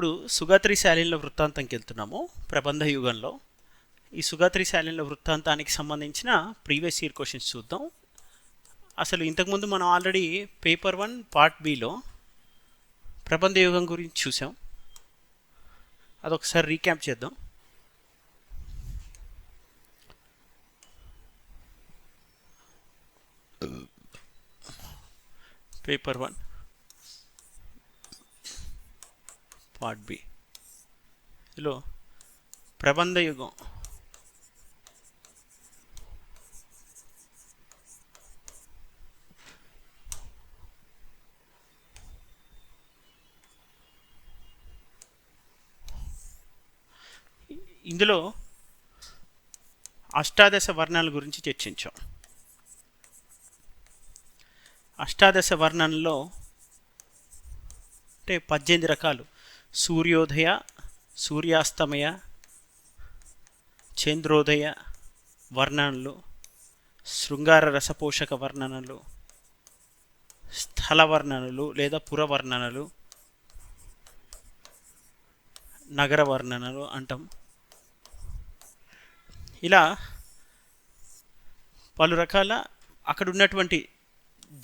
ఇప్పుడు సుగాత్రి శాలీన్ల వృత్తాంతంకి వెళ్తున్నాము ప్రబంధ యుగంలో. ఈ సుగాత్రి శాలీన్ల వృత్తాంతానికి సంబంధించిన ప్రీవియస్ ఇయర్ క్వశ్చన్స్ చూద్దాం. అసలు ఇంతకుముందు మనం ఆల్రెడీ పేపర్ 1 పార్ట్ బిలో ప్రబంధ యుగం గురించి చూసాం. అదొకసారి రీక్యాప్ చేద్దాం. పేపర్ 1 పార్ట్ బి లో ప్రబంధ యుగం ఇందులో అష్టాదశ వర్ణాల గురించి చర్చించాం. అష్టాదశ వర్ణంలో అంటే 18 రకాలు: సూర్యోదయ, సూర్యాస్తమయ, చంద్రోదయ వర్ణనలు, శృంగార రసపోషక వర్ణనలు, స్థల వర్ణనలు లేదా పురవర్ణనలు, నగర వర్ణనలు అంటాం. ఇలా పలు రకాల అక్కడ ఉన్నటువంటి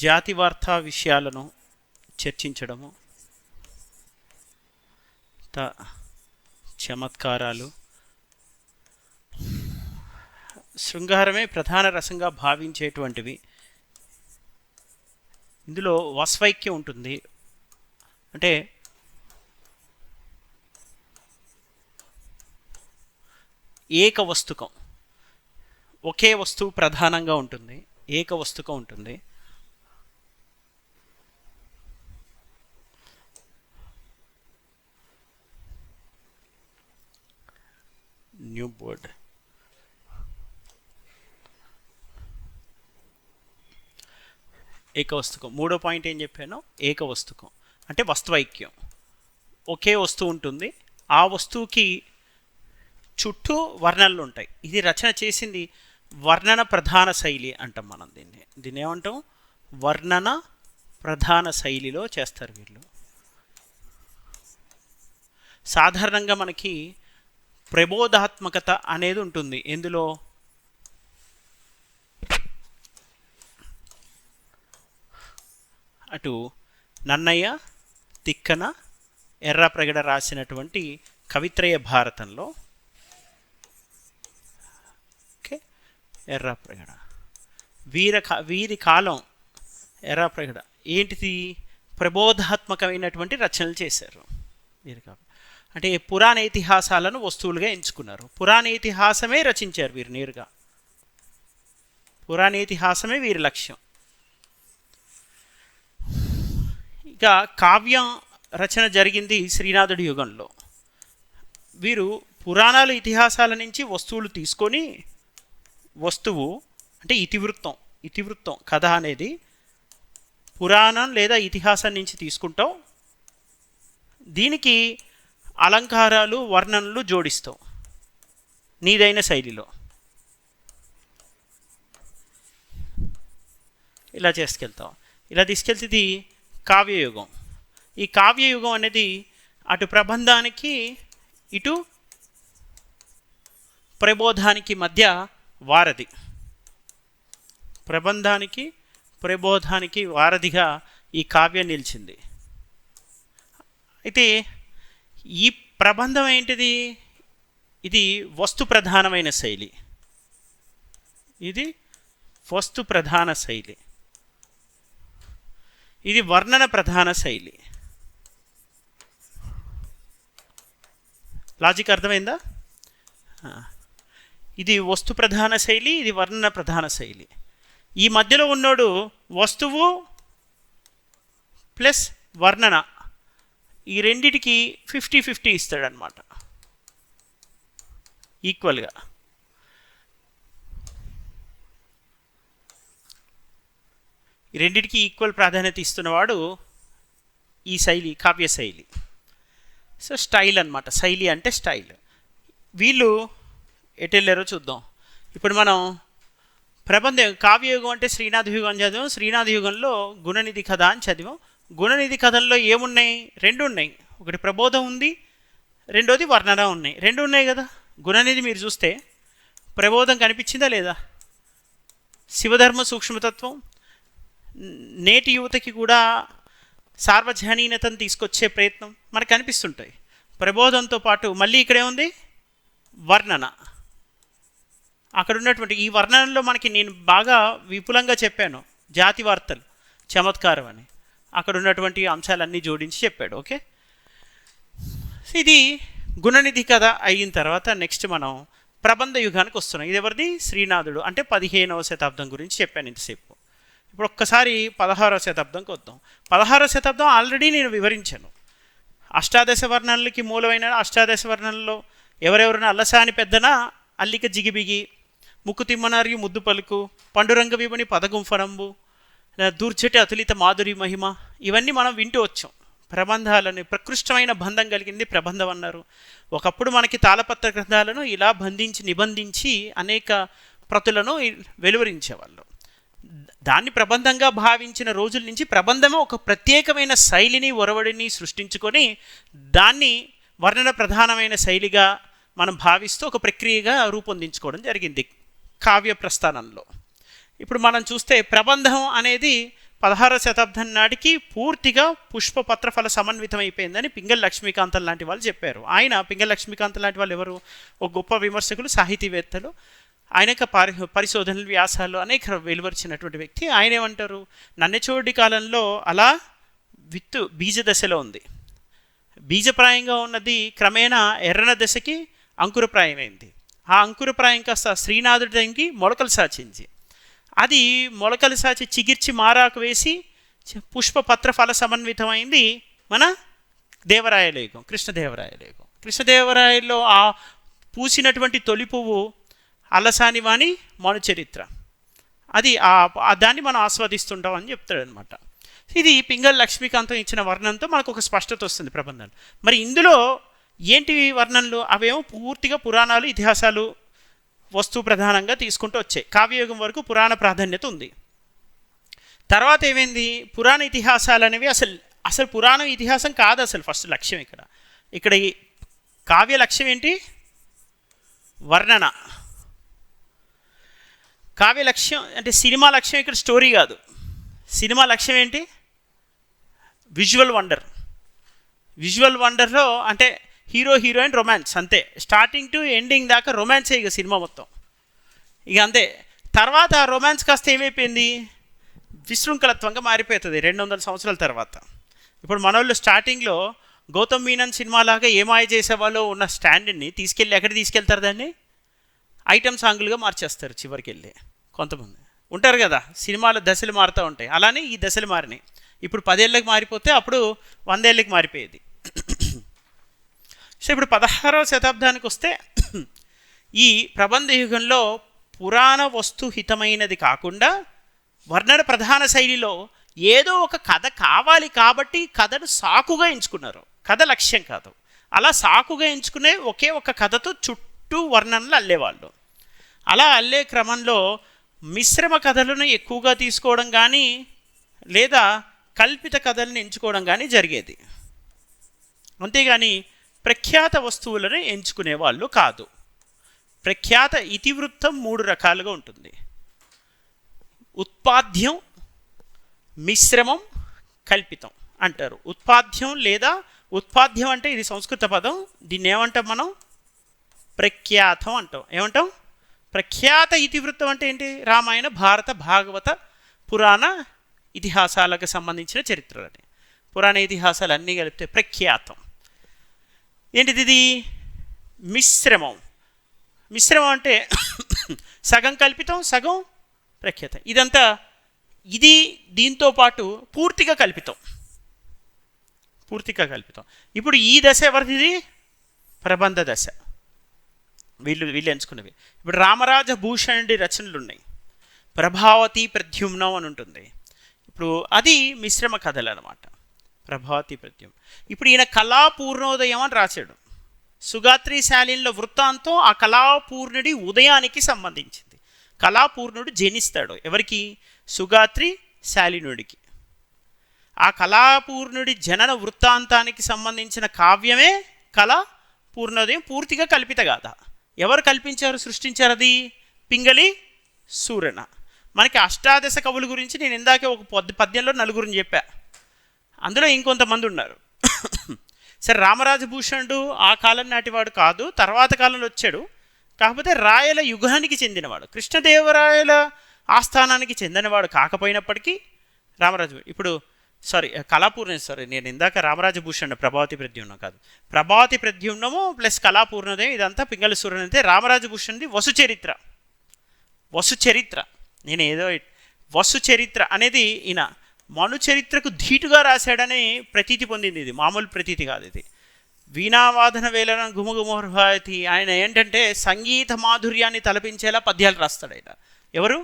జాతి వార్తా విషయాలను చర్చించడము, చమత్కారాలు, శృంగారమే ప్రధాన రసంగా భావించేటువంటివి. ఇందులో వస్వైక్యం ఉంటుంది, అంటే ఏక వస్తుకం, ఒకే వస్తువు ప్రధానంగా ఉంటుంది, ఏక వస్తుకం ఉంటుంది. న్యూ బోర్డ్ ఏకవస్తుకం. మూడో పాయింట్ ఏం చెప్పాను? ఏకవస్తుకం అంటే వస్తువైక్యం, ఒకే వస్తువు ఉంటుంది, ఆ వస్తువుకి చుట్టూ వర్ణనలు ఉంటాయి. ఇది రచన చేసింది వర్ణన ప్రధాన శైలి అంటాం మనం. దీన్ని ఏమంటాం? వర్ణన ప్రధాన శైలిలో చేస్తారు వీళ్ళు. సాధారణంగా మనకి ప్రబోధాత్మకత అనేది ఉంటుంది. ఎందులో? అటు నన్నయ్య, తిక్కన, ఎర్రాప్రగడ రాసినటువంటి కవిత్రయ భారతంలో, ఓకే, ఎర్రాప్రగడ వీరి కాలం ఎర్రాప్రగడ ఏంటిది? ప్రబోధాత్మకమైనటువంటి రచనలు చేశారు వీరి కాలం. అంటే పురాణ ఇతిహాసాలను వస్తువులుగా ఎంచుకున్నారు. పురాణ ఇతిహాసమే రచించారు వీరు నేరుగా. పురాణ ఇతిహాసమే వీరి లక్ష్యం. ఇక కావ్యం రచన జరిగింది శ్రీనాథుడి యుగంలో. వీరు పురాణాలు ఇతిహాసాల నుంచి వస్తువులు తీసుకొని, వస్తువు అంటే ఇతివృత్తం కథ అనేది పురాణం లేదా ఇతిహాసం నుంచి తీసుకుంటాం, దీనికి అలంకారాలు, వర్ణనలు జోడిస్తావు నీదైన శైలిలో. ఇలా చేసుకెళ్తాం. ఇలా తీసుకెళ్తే ఇది కావ్యయుగం. ఈ కావ్యయుగం అనేది అటు ప్రబంధానికి ఇటు ప్రబోధానికి మధ్య వారధి. ప్రబంధానికి ప్రబోధానికి వారధిగా ఈ కావ్యం నిలిచింది. అయితే ఈ ప్రబంధం ఏంటిది? ఇది వస్తు ప్రధానమైన శైలి. ఇది వస్తు ప్రధాన శైలి. ఇది వర్ణన ప్రధాన శైలి. లాజిక్ అర్థమైందా? ఇది వస్తు ప్రధాన శైలి, ఇది వర్ణన ప్రధాన శైలి. ఈ మధ్యలో ఉన్నోడు వస్తువు ప్లస్ వర్ణన, ఈ రెండిటికి 50-50 ఇస్తాడనమాట, ఈక్వల్గా. ఈ రెండిటికి ఈక్వల్ ప్రాధాన్యత ఇస్తున్నవాడు ఈ శైలి, కావ్య శైలి. సో స్టైల్ అనమాట. శైలి అంటే స్టైల్. వీళ్ళు ఎటు వెళ్ళారో చూద్దాం. ఇప్పుడు మనం ప్రబంధం కావ్యయుగం అంటే శ్రీనాథ యుగం చదివాం. శ్రీనాథ యుగంలో గుణనిధి కథ అని చదివాం. గుణనిధి కథల్లో ఏమున్నాయి? రెండు ఉన్నాయి. ఒకటి ప్రబోధం ఉంది, రెండోది వర్ణన ఉన్నాయి. రెండు ఉన్నాయి కదా. గుణనిధి మీరు చూస్తే ప్రబోధం కనిపించిందా లేదా? శివధర్మ సూక్ష్మతత్వం నేటి యువతకి కూడా సార్వజనీనతను తీసుకొచ్చే ప్రయత్నం మనకు కనిపిస్తుంటాయి. ప్రబోధంతో పాటు మళ్ళీ ఇక్కడే ఉంది వర్ణన. అక్కడ ఉన్నటువంటి ఈ వర్ణనలో మనకి నేను బాగా విపులంగా చెప్పాను, జాతి వార్తలు చమత్కారం అని. అక్కడ ఉన్నటువంటి అంశాలన్నీ జోడించి చెప్పాడు. ఓకే, ఇది గుణనిధి కథ అయిన తర్వాత నెక్స్ట్ మనం ప్రబంధ యుగానికి వస్తున్నాం. ఇది ఎవరిది? శ్రీనాథుడు. అంటే 15వ శతాబ్దం గురించి చెప్పాను ఇంతసేపు. ఇప్పుడు ఒక్కసారి 16వ శతాబ్దంకి వద్దాం. 16వ శతాబ్దం ఆల్రెడీ నేను వివరించాను. అష్టాదశ వర్ణనలకి మూలమైన అష్టాదశ వర్ణనలో ఎవరెవరిన అల్లసాని పెద్దన అల్లిక జిగిబిగి, ముక్కు తిమ్మనార్యు ముద్దు పలుకు, పండురంగ విమని పదగుంఫనంబు, దూర్చటి అతులిత మాధురి మహిమ, ఇవన్నీ మనం వింటూ వచ్చాం. ప్రబంధాలని ప్రకృష్టమైన బంధం కలిగింది ప్రబంధం అన్నారు. ఒకప్పుడు మనకి తాళపత్ర గ్రంథాలను ఇలా నిబంధించి అనేక ప్రతులను వెలువరించేవాళ్ళు. దాన్ని ప్రబంధంగా భావించిన రోజుల నుంచి ప్రబంధమే ఒక ప్రత్యేకమైన శైలిని ఒరవడిని సృష్టించుకొని దాన్ని వర్ణన ప్రధానమైన శైలిగా మనం భావిస్తూ ఒక ప్రక్రియగా రూపొందించుకోవడం జరిగింది కావ్య ప్రస్థానంలో. ఇప్పుడు మనం చూస్తే ప్రబంధం అనేది 16వ శతాబ్దం నాటికి పూర్తిగా పుష్పపత్ర ఫల సమన్వితం అయిపోయిందని పింగళ లక్ష్మీకాంతం లాంటి వాళ్ళు చెప్పారు. ఆయన పింగళ లక్ష్మీకాంతం లాంటి వాళ్ళు ఎవరు? ఒక గొప్ప విమర్శకులు, సాహితీవేత్తలు. ఆయనక పరిశోధనలు, వ్యాసాలు అనేక వెలువరిచినటువంటి వ్యక్తి. ఆయన ఏమంటారు? నన్నెచోడి కాలంలో అలా విత్తు బీజ దశలో ఉంది, బీజప్రాయంగా ఉన్నది క్రమేణా ఎర్రన దశకి అంకురప్రాయమైంది. ఆ అంకురప్రాయం కాస్త శ్రీనాథుడికి మొలకలు సాచింది. అది మొలకలు సాచి చిగిర్చి మారాకు వేసి పుష్పపత్ర ఫల సమన్వితమైంది మన దేవరాయలేగం, కృష్ణదేవరాయలేగం. కృష్ణదేవరాయల్లో ఆ పూసినటువంటి తొలి పువ్వు అలసాని వాణి మనుచరిత్ర. అది దాన్ని మనం ఆస్వాదిస్తుంటాం అని చెప్తాడు అనమాట. ఇది పింగళ లక్ష్మీకాంతం ఇచ్చిన వర్ణంతో మనకు ఒక స్పష్టత వస్తుంది ప్రబంధాలు. మరి ఇందులో ఏంటి వర్ణనలు? అవేమో పూర్తిగా పురాణాలు, ఇతిహాసాలు వస్తువు ప్రధానంగా తీసుకుంటూ వచ్చాయి. కావ్యయుగం వరకు పురాణ ప్రాధాన్యత ఉంది. తర్వాత ఏమైంది? పురాణ ఇతిహాసాలు అనేవి అసలు పురాణం ఇతిహాసం కాదు అసలు ఫస్ట్ లక్ష్యం. ఇక్కడ ఈ కావ్య లక్ష్యం ఏంటి? వర్ణన. కావ్య లక్ష్యం అంటే సినిమా లక్ష్యం ఇక్కడ స్టోరీ కాదు. సినిమా లక్ష్యం ఏంటి? Visual wonder. విజువల్ వండర్లో అంటే హీరో హీరోయిన్ రొమాన్స్ అంతే. స్టార్టింగ్ టు ఎండింగ్ దాకా రొమాన్సే ఇక సినిమా మొత్తం. ఇక అంతే. తర్వాత ఆ రొమాన్స్ కాస్త ఏమైపోయింది? విశృంఖలత్వంగా మారిపోతుంది 200 సంవత్సరాల తర్వాత. ఇప్పుడు మన వాళ్ళు స్టార్టింగ్లో గౌతమ్ మీనన్ సినిమాలాగా ఏమాయ చేసేవాళ్ళు ఉన్న స్టాండర్డ్ని ఎక్కడికి తీసుకెళ్తారు? దాన్ని ఐటమ్ సాంగులుగా మార్చేస్తారు చివరికి వెళ్ళి. కొంతమంది ఉంటారు కదా, సినిమాల దశలు మారుతూ ఉంటాయి. అలానే ఈ దశలు మారినాయి. ఇప్పుడు 10 ఏళ్ళకి మారిపోతే అప్పుడు 100 ఏళ్ళకి మారిపోయేది. సో ఇప్పుడు 16వ శతాబ్దానికి వస్తే ఈ ప్రబంధ యుగంలో పురాణ వస్తుహితమైనది కాకుండా వర్ణన ప్రధాన శైలిలో ఏదో ఒక కథ కావాలి కాబట్టి కథను సాకుగా ఎంచుకున్నారు. కథ లక్ష్యం కాదు. అలా సాకుగా ఎంచుకునే ఒకే ఒక కథతో చుట్టూ వర్ణనలు అల్లేవాళ్ళు. అలా అల్లే క్రమంలో మిశ్రమ కథలను ఎక్కువగా తీసుకోవడం కానీ లేదా కల్పిత కథలను ఎంచుకోవడం కానీ జరిగేది. అంతేగాని ప్రఖ్యాత వస్తువులను ఎంచుకునేవాళ్ళు కాదు. ప్రఖ్యాత ఇతివృత్తం 3 రకాలుగా ఉంటుంది: ఉత్పాద్యం, మిశ్రమం, కల్పితం అంటారు. ఉత్పాద్యం లేదా ఉత్పాద్యం అంటే ఇది సంస్కృత పదం. దీన్ని ఏమంటాం మనం? ప్రఖ్యాతం అంటాం. ఏమంటాం? ప్రఖ్యాత ఇతివృత్తం అంటే ఏంటి? రామాయణ, భారత, భాగవత, పురాణ ఇతిహాసాలకు సంబంధించిన చరిత్రలని, పురాణ ఇతిహాసాలు అన్నీ కలిపితే ప్రఖ్యాతం. ఏంటిది? ఇది మిశ్రమం. మిశ్రమం అంటే సగం కల్పితం, సగం ప్రఖ్యాతం. ఇదంతా ఇది దీంతో పాటు పూర్తిగా కల్పితం. ఇప్పుడు ఈ దశ ఎవరిది? ప్రబంధ దశ. వీళ్ళు ఎంచుకున్నవి. ఇప్పుడు రామరాజ భూషణుడి రచనలు ఉన్నాయి. ప్రభావతి ప్రద్యుమ్నం అని ఉంటుంది. ఇప్పుడు అది మిశ్రమ కథలు అనమాట. ప్రభావతి ప్రద్యుమ్నం. ఇప్పుడు ఈయన కళాపూర్ణోదయం అని రాశాడు. సుగాత్రి శాలిన్ల వృత్తాంతం ఆ కళాపూర్ణుడి ఉదయానికి సంబంధించింది. కళాపూర్ణుడు జనిస్తాడు ఎవరికి? సుగాత్రి శాలినుడికి. ఆ కళాపూర్ణుడి జనన వృత్తాంతానికి సంబంధించిన కావ్యమే కళా పూర్ణోదయం పూర్తిగా కల్పిత గాథ. ఎవరు కల్పించారు, సృష్టించారు? అది పింగళి సూరణ. మనకి అష్టాదశ కవుల గురించి నేను ఇందాకే ఒక పద్యంలో నలుగురిని చెప్పా, అందులో ఇంకొంతమంది ఉన్నారు. సరే, రామరాజభూషణుడు ఆ కాలం నాటివాడు కాదు, తర్వాత కాలంలో వచ్చాడు. కాకపోతే రాయల యుగానికి చెందినవాడు, కృష్ణదేవరాయల ఆస్థానానికి చెందినవాడు కాకపోయినప్పటికీ రామరాజు ఇప్పుడు కళాపూర్ణ నేను ఇందాక రామరాజభూషణుడు ప్రభావతి ప్రద్యుమ్నం కాదు, ప్రభావతి ప్రద్యుమ్నము ప్లస్ కళాపూర్ణోదయం ఇదంతా పింగళి సూరణ. అయితే రామరాజభూషణుడి వసుచరిత్ర నేను ఏదో వసుచరిత్ర అనేది ఈయన మను చరిత్రకు ధీటుగా రాశాడని ప్రతీతి పొందింది. ఇది మామూలు ప్రతీతి కాదు, ఇది వీణావాదన వేళన గుమగుమోర్భాయతి. ఆయన ఏంటంటే సంగీత మాధుర్యాన్ని తలపించేలా పద్యాలు రాస్తాడు ఆయన. ఎవరు?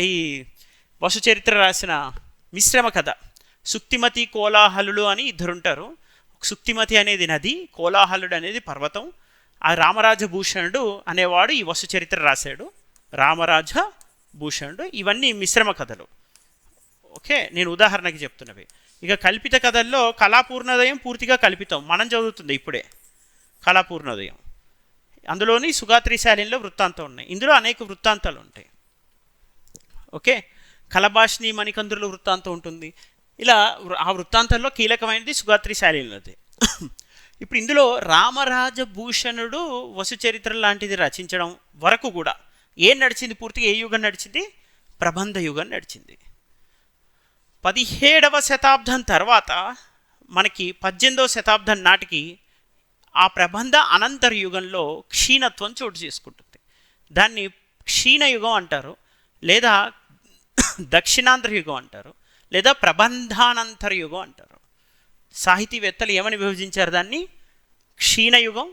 ఈ వసుచరిత్ర రాసిన మిశ్రమ కథ. సుక్తిమతి కోలాహలుడు అని ఇద్దరుంటారు. సుక్తిమతి అనేది నది, కోలాహలుడు అనేది పర్వతం. ఆ రామరాజభూషణుడు అనేవాడు ఈ వసుచరిత్ర రాశాడు. రామరాజభూషణుడు. ఇవన్నీ మిశ్రమ కథలు. ఓకే, నేను ఉదాహరణకి చెప్తున్నవి. ఇక కల్పిత కథల్లో కళాపూర్ణోదయం పూర్తిగా కల్పితం, మనం చదువుతుంది ఇప్పుడే కళాపూర్ణోదయం. అందులోని సుగాత్రిశాలిలో వృత్తాంతం ఉన్నాయి, ఇందులో అనేక వృత్తాంతాలు ఉంటాయి. ఓకే, కలభాషిని మణికందుల వృత్తాంతం ఉంటుంది. ఇలా ఆ వృత్తాంతాల్లో కీలకమైనది సుగాత్రిశాలిలోది. ఇప్పుడు ఇందులో రామరాజభూషణుడు వసుచరిత్ర లాంటిది రచించడం వరకు కూడా ఏం నడిచింది? పూర్తిగా ఏ యుగం నడిచింది? ప్రబంధ యుగం నడిచింది. 17వ శతాబ్దం తర్వాత మనకి 18వ శతాబ్దం నాటికి ఆ ప్రబంధ అనంతర యుగంలో క్షీణత్వం చోటు చేసుకుంటుంది. దాన్ని క్షీణయుగం అంటారు, లేదా దక్షిణాంతర యుగం అంటారు, లేదా ప్రబంధానంతర యుగం అంటారు. సాహితీవేత్తలు ఏమని విభజించారు దాన్ని? క్షీణయుగం,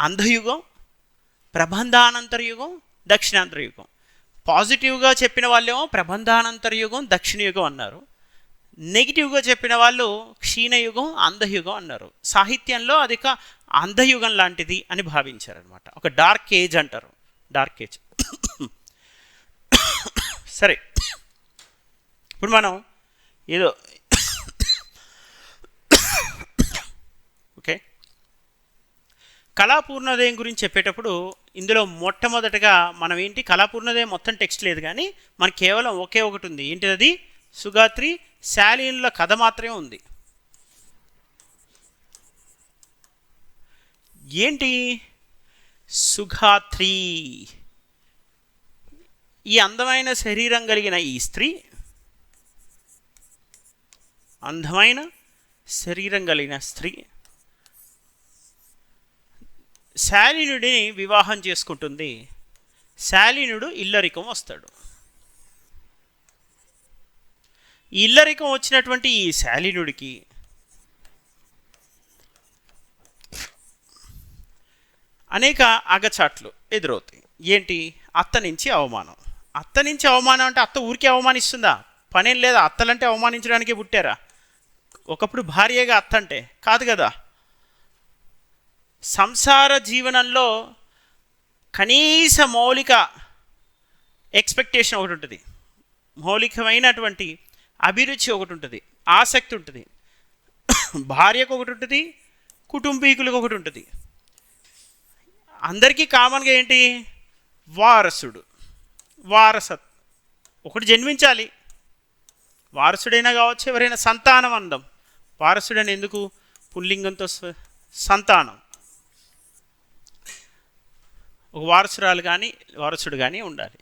అంధయుగం, ప్రబంధానంతర యుగం, దక్షిణాంతర యుగం. పాజిటివ్గా చెప్పిన వాళ్ళేమో ప్రబంధానంతర యుగం, దక్షిణ యుగం అన్నారు. నెగిటివ్గా చెప్పిన వాళ్ళు క్షీణయుగం, అంధయుగం అన్నారు. సాహిత్యంలో అది ఒక అంధయుగం లాంటిది అని భావించారనమాట. ఒక డార్క్ ఏజ్ అంటారు, డార్క్ ఏజ్. సరే, ఇప్పుడు మనం ఏదో ఓకే, కళాపూర్ణోదయం గురించి చెప్పేటప్పుడు ఇందులో మొట్టమొదటగా మనం ఏంటి, కళాపూర్ణోదయం మొత్తం టెక్స్ట్ లేదు కానీ మనకి కేవలం ఒకే ఒకటి ఉంది. ఏంటిది? అది సుగాత్రి శాలీనుల కథ మాత్రమే ఉంది. ఏంటి సుగాత్రి? ఈ అందమైన శరీరం కలిగిన ఈ స్త్రీ, అందమైన శరీరం కలిగిన స్త్రీ శాలీనుడిని వివాహం చేసుకుంటుంది. శాలీనుడు ఇల్లరికం వస్తాడు. ఇల్లరికం వచ్చినటువంటి ఈ శాలీనుడికి అనేక అగచాట్లు ఎదురవుతాయి. ఏంటి? అత్త నుంచి అవమానం. అత్త నుంచి అవమానం అంటే అత్త ఊరికే అవమానిస్తుందా? పనేం లేదా? అత్తలంటే అవమానించడానికి పుట్టారా? ఒకప్పుడు భార్యగా అత్త అంటే కాదు కదా. సంసార జీవనంలో కనీస మౌలిక ఎక్స్పెక్టేషన్ ఒకటి ఉంటుంది, మౌలికమైనటువంటి అభిరుచి ఒకటి ఉంటుంది, ఆసక్తి ఉంటుంది. భార్యకు ఒకటి ఉంటుంది, కుటుంబీకులకు ఒకటి ఉంటుంది. అందరికీ కామన్గా ఏంటి? వారసత్ ఒకటి జన్మించాలి. వారసుడైనా కావచ్చు, ఎవరైనా సంతానం అందం. వారసుడని ఎందుకు? పుల్లింగంతో సంతానం. ఒక వారసురాలు కానీ వారసుడు కానీ ఉండాలి.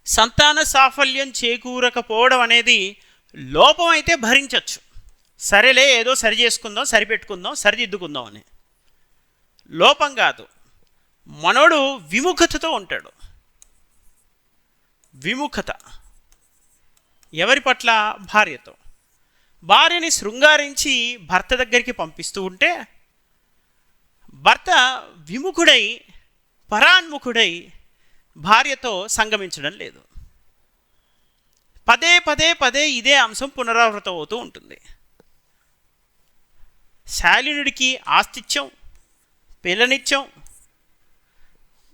సంతాన సాఫల్యం చేకూరకపోవడం అనేది లోపం అయితే భరించవచ్చు. సరేలే, ఏదో సరి చేసుకుందాం, సరిపెట్టుకుందాం, సరిదిద్దుకుందాం అని. లోపం కాదు. మనోడు విముఖతతో ఉంటాడు. విముఖత ఎవరి పట్ల? భార్యతో. భార్యని శృంగారించి భర్త దగ్గరికి పంపిస్తూ ఉంటే భర్త విముఖుడై పరాన్ముఖుడై భార్యతో సంగమించడం లేదు. పదే పదే పదే ఇదే అంశం పునరావృతం అవుతూ ఉంటుంది. శాలీనుడికి ఆస్తిత్యం, పిల్లనిత్యం,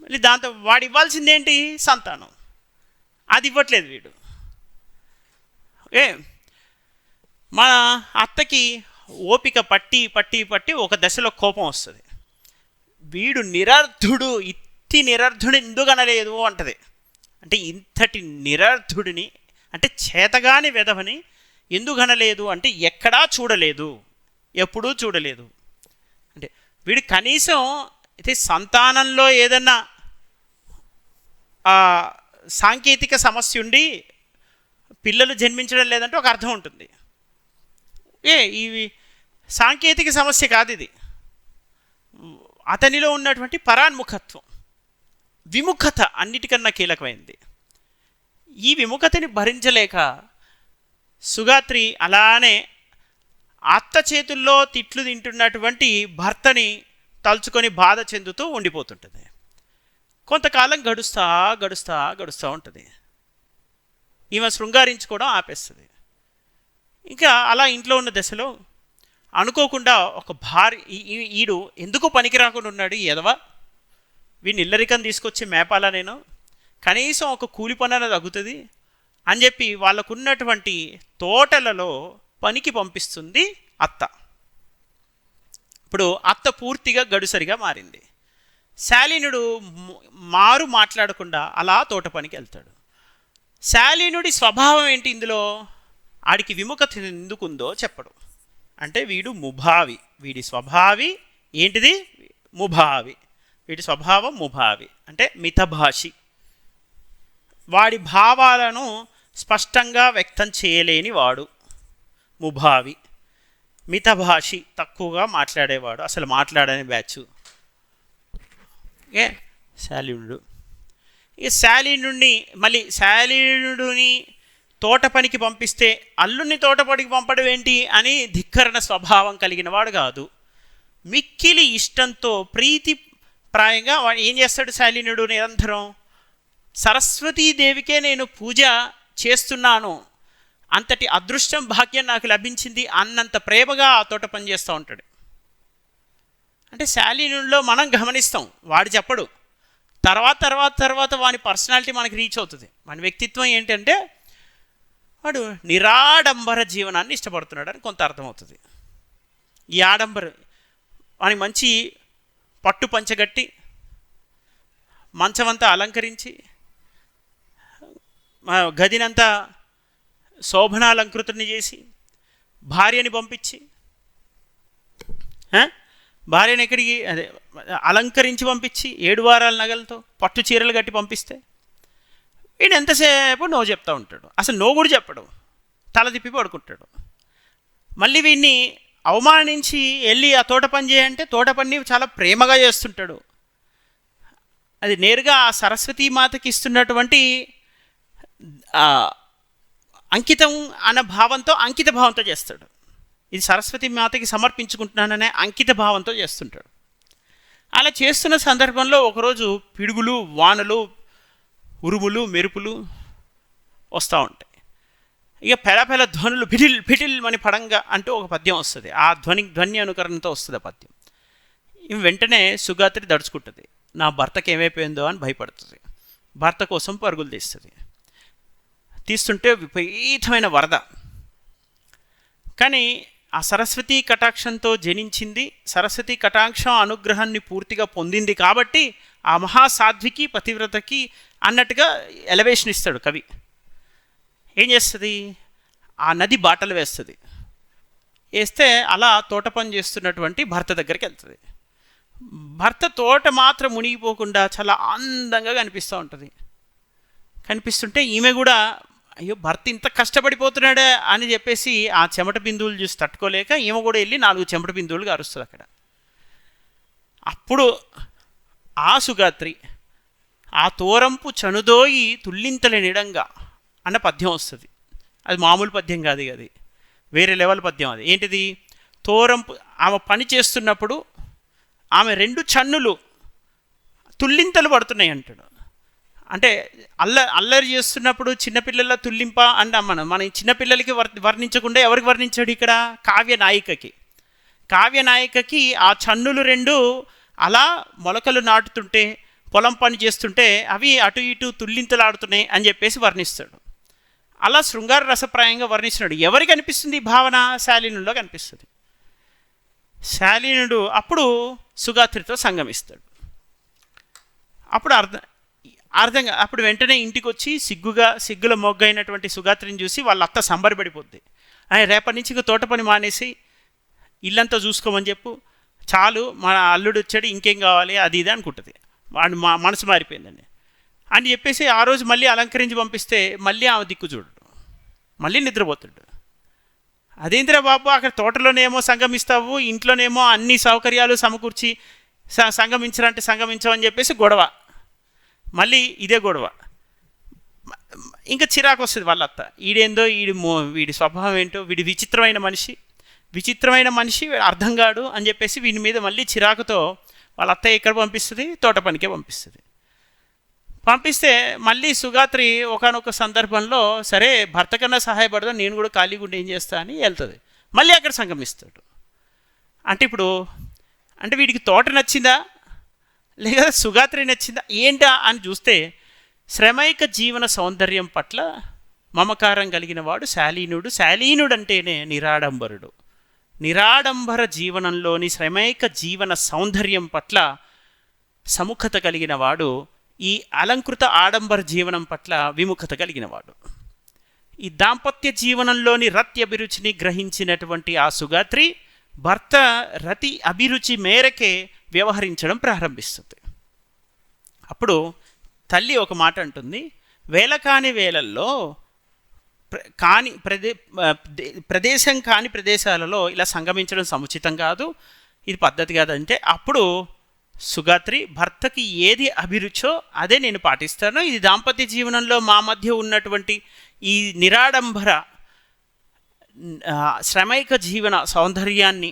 మళ్ళీ దాంతో వాడు ఇవ్వాల్సిందేంటి? సంతానం. అది ఇవ్వట్లేదు వీడు. మన అత్తకి ఓపిక పట్టి పట్టి పట్టి ఒక దశలో కోపం వస్తుంది. వీడు నిరర్ధుడు, ఇత్తి నిరర్ధుడు ఎందుకు అనలేదు అంటది. అంటే ఇంతటి నిరర్ధుడిని, అంటే చేతగాని వెధవని ఎందుకు అనలేదు అంటే ఎక్కడా చూడలేదు, ఎప్పుడూ చూడలేదు. అంటే వీడు కనీసం అయితే సంతానంలో ఏదన్నా సాంకేతిక సమస్య ఉండి పిల్లలు జన్మించడం లేదంటే ఒక అర్థం ఉంటుంది. ఇవి సాంకేతిక సమస్య కాదు, ఇది అతనిలో ఉన్నటువంటి పరాన్ముఖత్వం, విముఖత అన్నిటికన్నా కీలకమైంది. ఈ విముఖతని భరించలేక సుగాత్రి అలానే అత్త చేతుల్లో తిట్లు తింటున్నటువంటి భర్తని తలుచుకొని బాధ చెందుతూ ఉండిపోతుంటుంది. కొంతకాలం గడుస్తూ గడుస్తూ గడుస్తూ ఉంటుంది. ఈమె శృంగారించుకోవడం ఆపేస్తుంది. ఇంకా అలా ఇంట్లో ఉన్న దశలో అనుకోకుండా ఒక భార్య, ఈడు ఎందుకు పనికి రాకుండా ఉన్నాడు ఈ ఎదవ, వీడిని ఇల్లరికం తీసుకొచ్చి మేపాలా నేను, కనీసం ఒక కూలి పని తగ్గుతుంది అని చెప్పి వాళ్ళకున్నటువంటి తోటలలో పనికి పంపిస్తుంది అత్త. ఇప్పుడు అత్త పూర్తిగా గడుసరిగా మారింది. శాలీనుడు మారు మాట్లాడకుండా అలా తోట పనికి వెళ్తాడు. శాలీనుడి స్వభావం ఏంటి ఇందులో, ఆడికి విముఖత ఎందుకుందో చెప్పడు. అంటే వీడు ముభావి, వీడి స్వభావి ఏంటిది ముభావి, వీడి స్వభావం ముభావి అంటే మితభాషి, వాడి భావాలను స్పష్టంగా వ్యక్తం చేయలేని వాడు ముభావి. మితభాషి తక్కువగా మాట్లాడేవాడు, అసలు మాట్లాడని బ్యాచ్ శాలీనుడు. ఈ శాలీనుడిని మళ్ళీ శాలీనుడిని తోట పనికి పంపిస్తే అల్లుని తోట పనికి పంపడం ఏంటి అని ధిక్కరణ స్వభావం కలిగిన వాడు కాదు. మిక్కిలి ఇష్టంతో ప్రీతిప్రాయంగా ఏం చేస్తాడు శాలీనుడు, నిరంతరం సరస్వతీదేవికే నేను పూజ చేస్తున్నాను, అంతటి అదృష్టం భాగ్యం నాకు లభించింది అన్నంత ప్రేమగా ఆ తోట పని చేస్తూ ఉంటాడు. అంటే శాలీనుడిలో మనం గమనిస్తాం, వాడు చెప్పడు, తర్వాత తర్వాత తర్వాత వాని పర్సనాలిటీ మనకి రీచ్ అవుతుంది. మన వ్యక్తిత్వం ఏంటంటే వాడు నిరాడంబర జీవనాన్ని ఇష్టపడుతున్నాడు అని కొంత అర్థమవుతుంది. ఈ ఆడంబర వానికి మంచి పట్టు పంచగట్టి మంచమంతా అలంకరించి గదినంతా శోభనాలంకృతుని చేసి భార్యని పంపించి, భార్యను ఎక్కడికి అదే అలంకరించి పంపించి 7 వారాల నగలతో పట్టు చీరలు కట్టి పంపిస్తే వీడు ఎంతసేపు నో చెప్తూ ఉంటాడు, అసలు నో కూడా చెప్పడు, తల తిప్పి పడుకుంటాడు. మళ్ళీ వీడిని అవమానించి వెళ్ళి ఆ తోట పని చేయంటే తోట పని చాలా ప్రేమగా చేస్తుంటాడు. అది నేరుగా ఆ సరస్వతీమాతకి ఇస్తున్నటువంటి అంకితం అన్న భావంతో, అంకిత భావంతో చేస్తాడు. ఇది సరస్వతి మాతకి సమర్పించుకుంటున్నాననే అంకిత భావంతో చేస్తుంటాడు. అలా చేస్తున్న సందర్భంలో ఒకరోజు పిడుగులు, వానలు, ఉరుములు, మెరుపులు వస్తూ ఉంటాయి. ఇక పెళపెళ ధ్వనులు పిటిల్ పిటిల్ అని పడంగా అంటూ ఒక పద్యం వస్తుంది. ఆ ధ్వని అనుకరణతో వస్తుంది ఆ పద్యం. ఇవి వెంటనే సుగాత్రి దడుచుకుంటుంది. నా భర్తకి ఏమైపోయిందో అని భయపడుతుంది. భర్త కోసం పరుగులు తీస్తుంటే విపరీతమైన వరద. కానీ ఆ సరస్వతీ కటాక్షంతో జనించింది, సరస్వతీ కటాక్షం అనుగ్రహాన్ని పూర్తిగా పొందింది కాబట్టి ఆ మహాసాధ్వికి పతివ్రతకి అన్నట్టుగా ఎలవేషన్ ఇస్తాడు కవి. ఏం చేస్తుంది, ఆ నది బాటలు వేస్తుంది. వేస్తే అలా తోట పని చేస్తున్నటువంటి భర్త దగ్గరికి వెళ్తుంది. భర్త తోట మాత్రం మునిగిపోకుండా చాలా అందంగా కనిపిస్తూ ఉంటుంది. కనిపిస్తుంటే ఈమె కూడా అయ్యో భర్త ఇంత కష్టపడిపోతున్నాడే అని చెప్పేసి ఆ చెమట బిందువులు చూసి తట్టుకోలేక ఈమె కూడా వెళ్ళి 4 చెమట బిందువులు గారుస్తుంది అక్కడ. అప్పుడు ఆ సుగాత్రి ఆ తోరంపు చనుదోయి తుల్లింతల నిడంగా అన్న పద్యం వస్తుంది. అది మామూలు పద్యం కాదు, అది వేరే లెవెల్ పద్యం. అది ఏంటిది, తోరంపు ఆమె పని చేస్తున్నప్పుడు ఆమె 2 చన్నులు తుల్లింతలు పడుతున్నాయి అంటాడు. అంటే అల్లరి చేస్తున్నప్పుడు చిన్నపిల్లల తుల్లింప అంటే మన చిన్నపిల్లలకి వర్ణించకుండా ఎవరికి వర్ణించాడు ఇక్కడ, కావ్యనాయికకి ఆ చన్నులు 2 అలా మొలకలు నాటుతుంటే, పొలం పని చేస్తుంటే అవి అటు ఇటు తుల్లింతలాడుతున్నాయి అని చెప్పేసి వర్ణిస్తాడు. అలా శృంగార రసప్రాయంగా వర్ణిస్తున్నాడు. ఎవరికి అనిపిస్తుంది ఈ భావన, శాలీనుల్లో కనిపిస్తుంది. శాలీనుడు అప్పుడు సుగాత్రితో సంగమిస్తాడు. అప్పుడు అప్పుడు వెంటనే ఇంటికి వచ్చి సిగ్గుల మొగ్గైనటువంటి సుగాత్రిని చూసి వాళ్ళ అత్త సంబరపడిపోద్ది. ఆయన రేపటి నుంచి ఇక తోట పని మానేసి ఇల్లంతా చూసుకోమని చెప్పు, చాలు మన అల్లుడు వచ్చాడు, ఇంకేం కావాలి అది ఇది అనుకుంటుంది. వాడు మనసు మారిపోయిందండి అని చెప్పేసి ఆ రోజు మళ్ళీ అలంకరించి పంపిస్తే మళ్ళీ ఆమె దిక్కు చూడడు, మళ్ళీ నిద్రపోతాడు. అదేంద్రా బాబు, అక్కడ తోటలోనేమో సంగమిస్తావు, ఇంట్లోనేమో అన్ని సౌకర్యాలు సమకూర్చి సంగమించరంటే సంగమించవని చెప్పేసి గొడవ, మళ్ళీ ఇదే గొడవ. ఇంకా చిరాకు వస్తుంది వాళ్ళ అత్త. ఈడేందో వీడి స్వభావం ఏంటో, వీడి విచిత్రమైన మనిషి అర్థం కాడు అని చెప్పేసి వీని మీద మళ్ళీ చిరాకుతో వాళ్ళ అత్త ఎక్కడ పంపిస్తుంది, తోట పనికే పంపిస్తుంది. పంపిస్తే మళ్ళీ సుగాత్రి ఒకానొక సందర్భంలో సరే భర్త కన్నా సహాయపడదా, నేను కూడా ఖాళీగా ఉండి ఏం చేస్తా అని వెళ్తుంది. మళ్ళీ అక్కడ సంగమిస్తాడు. అంటే వీడికి తోట నచ్చిందా లేదా సుగాత్రి నచ్చిందా ఏంటా అని చూస్తే శ్రమైక జీవన సౌందర్యం పట్ల మమకారం కలిగిన వాడు శాలీనుడు. శాలీనుడు అంటేనే నిరాడంబర జీవనంలోని శ్రమైక జీవన సౌందర్యం పట్ల సముఖత కలిగిన వాడు, ఈ అలంకృత ఆడంబర జీవనం పట్ల విముఖత కలిగిన వాడు. ఈ దాంపత్య జీవనంలోని రతి అభిరుచిని గ్రహించినటువంటి ఆ సుగాత్రి భర్త రతి అభిరుచి మేరకే వ్యవహరించడం ప్రారంభిస్తుంది. అప్పుడు తల్లి ఒక మాట అంటుంది, వేళ కాని వేళల్లో ప్రదేశం కాని ప్రదేశాలలో ఇలా సంగమించడం సముచితం కాదు, ఇది పద్ధతి కాదంటే అప్పుడు సుగాత్రి భర్తకి ఏది అభిరుచో అదే నేను పాటిస్తాను, ఇది దాంపత్య జీవనంలో మా మధ్య ఉన్నటువంటి ఈ నిరాడంబర శ్రమైక జీవన సౌందర్యాన్ని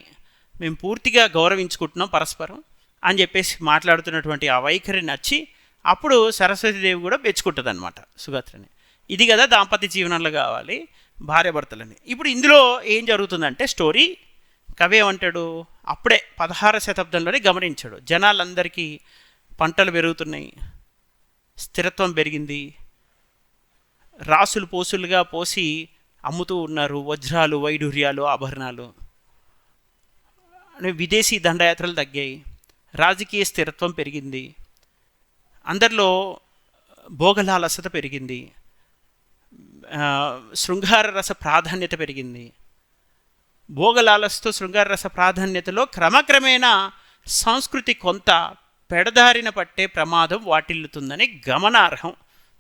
మేము పూర్తిగా గౌరవించుకుంటున్నాం పరస్పరం అని చెప్పేసి మాట్లాడుతున్నటువంటి ఆ వైఖరి నచ్చి అప్పుడు సరస్వతీదేవి కూడా మెచ్చుకుంటుంది అనమాట సుగాత్రిని. ఇది కదా దాంపత్య జీవనంలో కావాలి భార్యాభర్తలని. ఇప్పుడు ఇందులో ఏం జరుగుతుందంటే స్టోరీ కవి ఏమంటాడు, అప్పుడే 16వ శతాబ్దంలోనే గమనించాడు, జనాలందరికీ పంటలు పెరుగుతున్నాయి, స్థిరత్వం పెరిగింది, రాసులు పోసులుగా పోసి అమ్ముతూ ఉన్నారు వజ్రాలు వైఢూర్యాలు ఆభరణాలు, విదేశీ దండయాత్రలు తగ్గాయి, రాజకీయ స్థిరత్వం పెరిగింది, అందరిలో భోగలాలసత పెరిగింది, శృంగార రస ప్రాధాన్యత పెరిగింది. భోగలాలసతో శృంగార రస ప్రాధాన్యతలో క్రమక్రమేణా సంస్కృతి కొంత పెడదారిన పట్టే ప్రమాదం వాటిల్లుతుందని గమనార్హం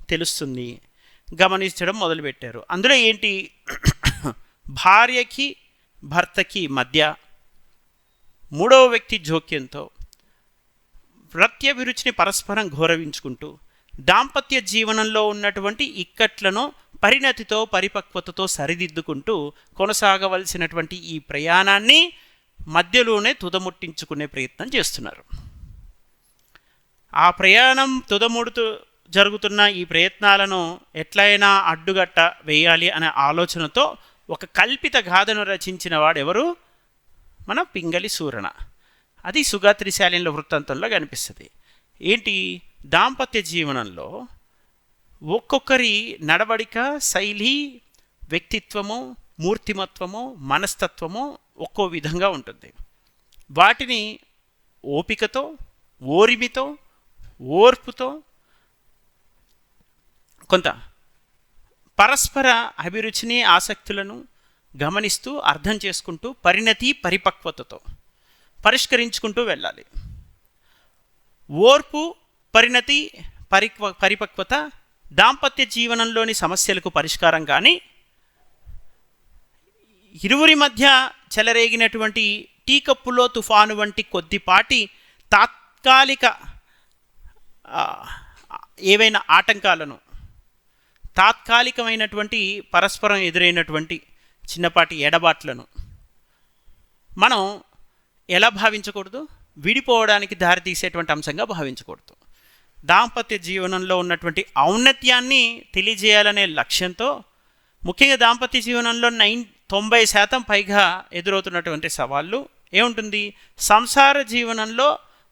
తెలుస్తుంది. గమనించడం మొదలుపెట్టారు. అందులో ఏంటి, భార్యకి భర్తకి మధ్య మూడవ వ్యక్తి జోక్యంతో ప్రత్యభిరుచిని పరస్పరం గౌరవించుకుంటూ దాంపత్య జీవనంలో ఉన్నటువంటి ఇక్కట్లను పరిణతితో పరిపక్వతతో సరిదిద్దుకుంటూ కొనసాగవలసినటువంటి ఈ ప్రయాణాన్ని మధ్యలోనే తుదముట్టించుకునే ప్రయత్నం చేస్తున్నారు. ఆ ప్రయాణం తుదముడుతూ జరుగుతున్న ఈ ప్రయత్నాలను ఎట్లయినా అడ్డుగట్ట వేయాలి అనే ఆలోచనతో ఒక కల్పిత గాథను రచించిన వాడెవరు, మన పింగళి సూరణ. అది సుగాత్రి శాలీనుల వృత్తాంతంలో కనిపిస్తుంది. ఏంటి, దాంపత్య జీవనంలో ఒక్కొక్కరి నడవడిక శైలి, వ్యక్తిత్వము, మూర్తిమత్వము, మనస్తత్వము ఒక్కో విధంగా ఉంటుంది. వాటిని ఓపికతో, ఓర్మితో, ఓర్పుతో, కొంత పరస్పర అభిరుచిని ఆసక్తులను గమనిస్తూ అర్థం చేసుకుంటూ పరిణతి పరిపక్వతతో పరిష్కరించుకుంటూ వెళ్ళాలి. ఓర్పు, పరిణతి, పరిపక్వత దాంపత్య జీవనంలోని సమస్యలకు పరిష్కారం కానీ ఇరువురి మధ్య చెలరేగినటువంటి టీ కప్పులో తుఫాను వంటి కొద్దిపాటి తాత్కాలిక ఏవైనా ఆటంకాలను, తాత్కాలికమైనటువంటి పరస్పరం ఎదురైనటువంటి చిన్నపాటి ఎడబాట్లను మనం ఎలా భావించకూడదు, విడిపోవడానికి దారితీసేటువంటి అంశంగా భావించకూడదు. దాంపత్య జీవనంలో ఉన్నటువంటి ఔన్నత్యాన్ని తెలియజేయాలనే లక్ష్యంతో ముఖ్యంగా దాంపత్య జీవనంలో 90% పైగా ఎదురవుతున్నటువంటి సవాళ్ళు ఏముంటుంది, సంసార జీవనంలో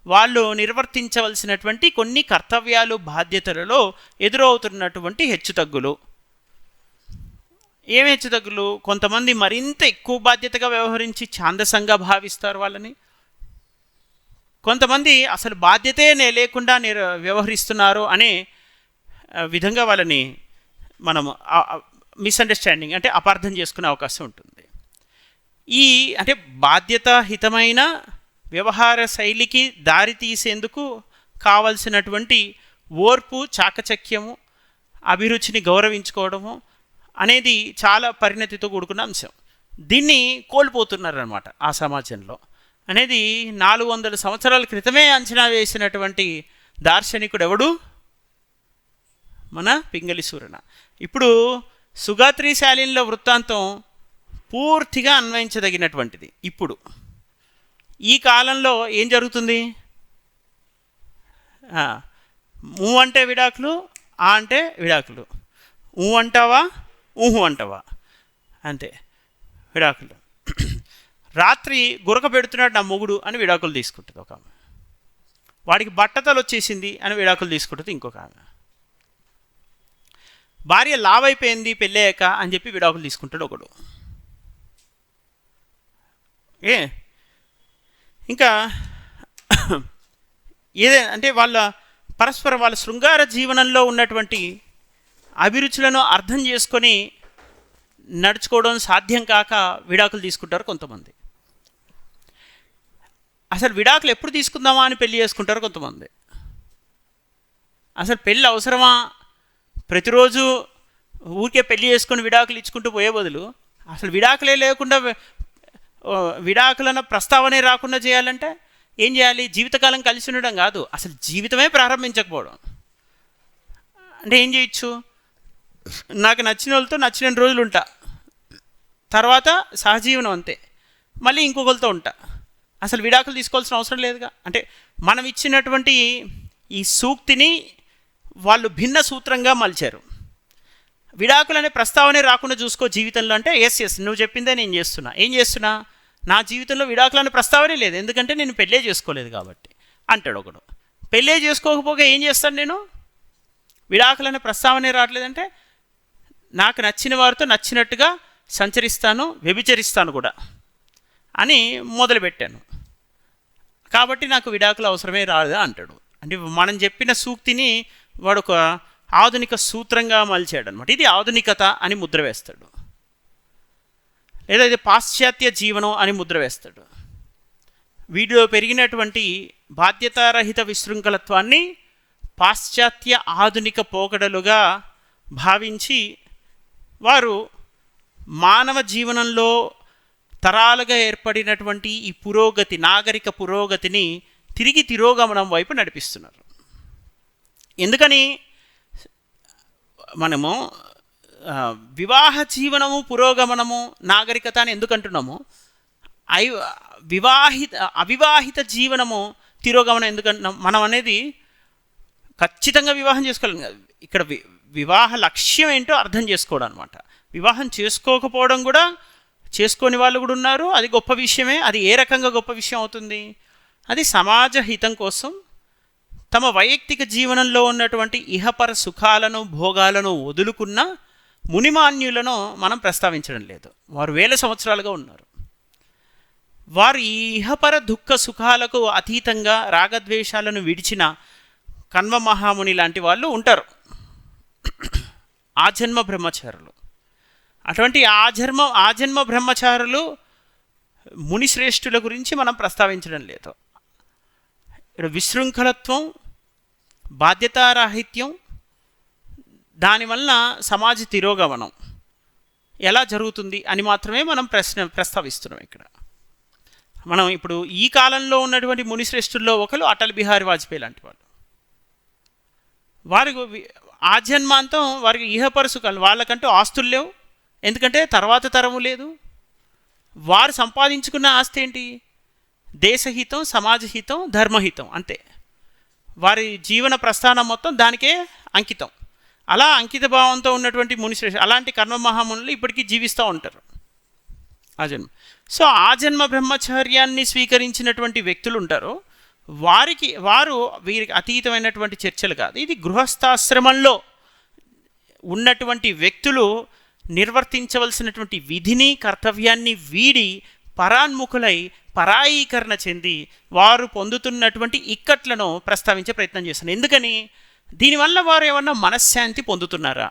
వాళ్ళు నిర్వర్తించవలసినటువంటి కొన్ని కర్తవ్యాలు బాధ్యతలలో ఎదురవుతున్నటువంటి హెచ్చుతగ్గులు. ఏం హెచ్చుతగ్గులు? కొంతమంది మరింత ఎక్కువ బాధ్యతగా వ్యవహరించి ఛాందసంగా భావిస్తారు వాళ్ళని. కొంతమంది అసలు బాధ్యతే లేకుండా వ్యవహరిస్తున్నారు అనే విధంగా వాళ్ళని మనం మిస్అండర్స్టాండింగ్ అంటే అపార్థం చేసుకునే అవకాశం ఉంటుంది. ఈ అంటే బాధ్యతాహితమైన వ్యవహార శైలికి దారి తీసేందుకు కావలసినటువంటి ఓర్పు, చాకచక్యము, అభిరుచిని గౌరవించుకోవడము అనేది చాలా పరిణతితో కూడుకున్న అంశం. దీన్ని కోల్పోతున్నారనమాట ఆ సమాజంలో. అనేది 400 సంవత్సరాల క్రితమే అంచనా వేసినటువంటి దార్శనికుడు ఎవడు? మన పింగళి సూరన. ఇప్పుడు సుగాత్రి శాలిన్ల వృత్తాంతం పూర్తిగా అన్వయించదగినటువంటిది. ఇప్పుడు ఈ కాలంలో ఏం జరుగుతుంది? ఊ అంటే విడాకులు, ఆ అంటే విడాకులు. ఊ అంటావా, ఊహు అంటావా, అంతే విడాకులు. రాత్రి గురక పెడుతున్నాడు నా మొగుడు అని విడాకులు తీసుకుంటుంది ఒక ఆమె. వాడికి బట్టతలు వచ్చేసింది అని విడాకులు తీసుకుంటుంది ఇంకొక ఆమె. భార్య లావైపోయింది పెళ్ళయ్యాక అని చెప్పి విడాకులు తీసుకుంటాడు ఒకడు. ఇంకా అంటే పరస్పరం వాళ్ళ శృంగార జీవనంలో ఉన్నటువంటి అభిరుచులను అర్థం చేసుకొని నడుచుకోవడం సాధ్యం కాక విడాకులు తీసుకుంటారు కొంతమంది. అసలు విడాకులు ఎప్పుడు తీసుకుందామా అని పెళ్లి చేసుకుంటారు కొంతమంది. అసలు పెళ్ళి అవసరమా? ప్రతిరోజు ఊరికే పెళ్లి చేసుకొని విడాకులు ఇచ్చుకుంటూ పోయే బదులు అసలు విడాకులే లేకుండా విడాకులను ప్రస్తావనే రాకుండా చేయాలంటే ఏం చేయాలి? జీవితకాలం కలిసి ఉండడం కాదు, అసలు జీవితమే ప్రారంభించకపోవడం. అంటే ఏం చేయొచ్చు? నాకు నచ్చిన వాళ్ళతో నచ్చిన రోజులు ఉంటా, తర్వాత సహజీవనం అంతే, మళ్ళీ ఇంకొకరితో ఉంటా. అసలు విడాకులు తీసుకోవాల్సిన అవసరం లేదుగా. అంటే మనం ఇచ్చినటువంటి ఈ సూక్తిని వాళ్ళు భిన్న సూత్రంగా మలిచారు. విడాకులు అనే ప్రస్తావనే రాకుండా చూసుకో జీవితంలో అంటే ఎస్ నువ్వు చెప్పిందే నేను చేస్తున్నా. ఏం చేస్తున్నా? నా జీవితంలో విడాకులు అనే ప్రస్తావనే లేదు, ఎందుకంటే నేను పెళ్ళే చేసుకోలేదు కాబట్టి అంటాడు ఒకడు. పెళ్ళే చేసుకోకపోగా ఏం చేస్తాను నేను? విడాకులు అనే ప్రస్తావనే రావట్లేదంటే నాకు నచ్చిన వారితో నచ్చినట్టుగా సంచరిస్తాను, వ్యభిచరిస్తాను కూడా అని మొదలుపెట్టాను, కాబట్టి నాకు విడాకులు అవసరమే రాదా అంటాడు. అంటే మనం చెప్పిన సూక్తిని వాడు ఒక ఆధునిక సూత్రంగా మలిచాడు అనమాట. ఇది ఆధునికత అని ముద్ర వేస్తాడు, లేదా ఇది పాశ్చాత్య జీవనం అని ముద్ర వేస్తాడు. వీటిలో పెరిగినటువంటి బాధ్యతారహిత విశృంఖలత్వాన్ని పాశ్చాత్య ఆధునిక పోకడలుగా భావించి వారు మానవ జీవనంలో తరాలుగా ఏర్పడినటువంటి ఈ పురోగతి, నాగరిక పురోగతిని తిరిగి తిరోగమనం వైపు నడిపిస్తున్నారు. ఎందుకని మనము వివాహ జీవనము పురోగమనము నాగరికత అని ఎందుకు అంటున్నాము? అవివాహిత జీవనము తిరోగమనం ఎందుకంటున్నాం? మనం అనేది ఖచ్చితంగా వివాహం చేసుకోలేం కాదు. ఇక్కడ వివాహ లక్ష్యం ఏంటో అర్థం చేసుకోవడం అనమాట. వివాహం చేసుకోకపోవడం కూడా, చేసుకొని వాళ్ళు కూడా ఉన్నారు, అది గొప్ప విషయమే. అది ఏ రకంగా గొప్ప విషయం అవుతుంది? అది సమాజ హితం కోసం తమ వైయక్తిక జీవనంలో ఉన్నటువంటి ఇహపర సుఖాలను భోగాలను వదులుకున్న మునిమాన్యులను మనం ప్రస్తావించడం లేదు. వారు 1000 సంవత్సరాలుగా ఉన్నారు. వారు ఈ ఇహపర దుఃఖ సుఖాలకు అతీతంగా రాగద్వేషాలను విడిచిన కన్వ మహాముని లాంటి వాళ్ళు ఉంటారు, ఆజన్మ బ్రహ్మచారులు. అటువంటి ఆజన్మ బ్రహ్మచారులు మునిశ్రేష్ఠుల గురించి మనం ప్రస్తావించడం లేదు. ఇక్కడ విశృంఖలత్వం, బాధ్యతారాహిత్యం, దానివల్ల సమాజ తిరోగమనం ఎలా జరుగుతుంది అని మాత్రమే మనం ప్రస్తావిస్తున్నాం ఇక్కడ. మనం ఇప్పుడు ఈ కాలంలో ఉన్నటువంటి మునిశ్రేష్ఠుల్లో ఒకరు అటల్ బిహారీ వాజ్పేయి లాంటి వాళ్ళు. వారికి ఆజన్మాంతం వారికి ఇహపరసుకాలు, వాళ్ళకంటూ ఆస్తులు లేవు, ఎందుకంటే తర్వాత తరము లేదు. వారు సంపాదించుకున్న ఆస్తి ఏంటి? దేశహితం, సమాజహితం, ధర్మహితం, అంతే. వారి జీవన ప్రస్థానం మొత్తం దానికే అంకితం. అలా అంకిత భావంతో ఉన్నటువంటి మునిశ్రేష్ఠ అలాంటి కర్మ మహామునులు ఇప్పటికీ జీవిస్తూ ఉంటారు ఆజన్మ. సో ఆజన్మ బ్రహ్మచర్యాన్ని స్వీకరించినటువంటి వ్యక్తులు ఉంటారు, వీరికి అతీతమైనటువంటి చర్చలు కాదు. ఇది గృహస్థాశ్రమంలో ఉన్నటువంటి వ్యక్తులు నిర్వర్తించవలసినటువంటి విధిని కర్తవ్యాన్ని వీడి పరాన్ముఖులై పరాయీకరణ చెంది వారు పొందుతున్నటువంటి ఇక్కట్లను ప్రస్తావించే ప్రయత్నం చేస్తాను. ఎందుకని? దీనివల్ల వారు ఏమన్నా మనశ్శాంతి పొందుతున్నారా?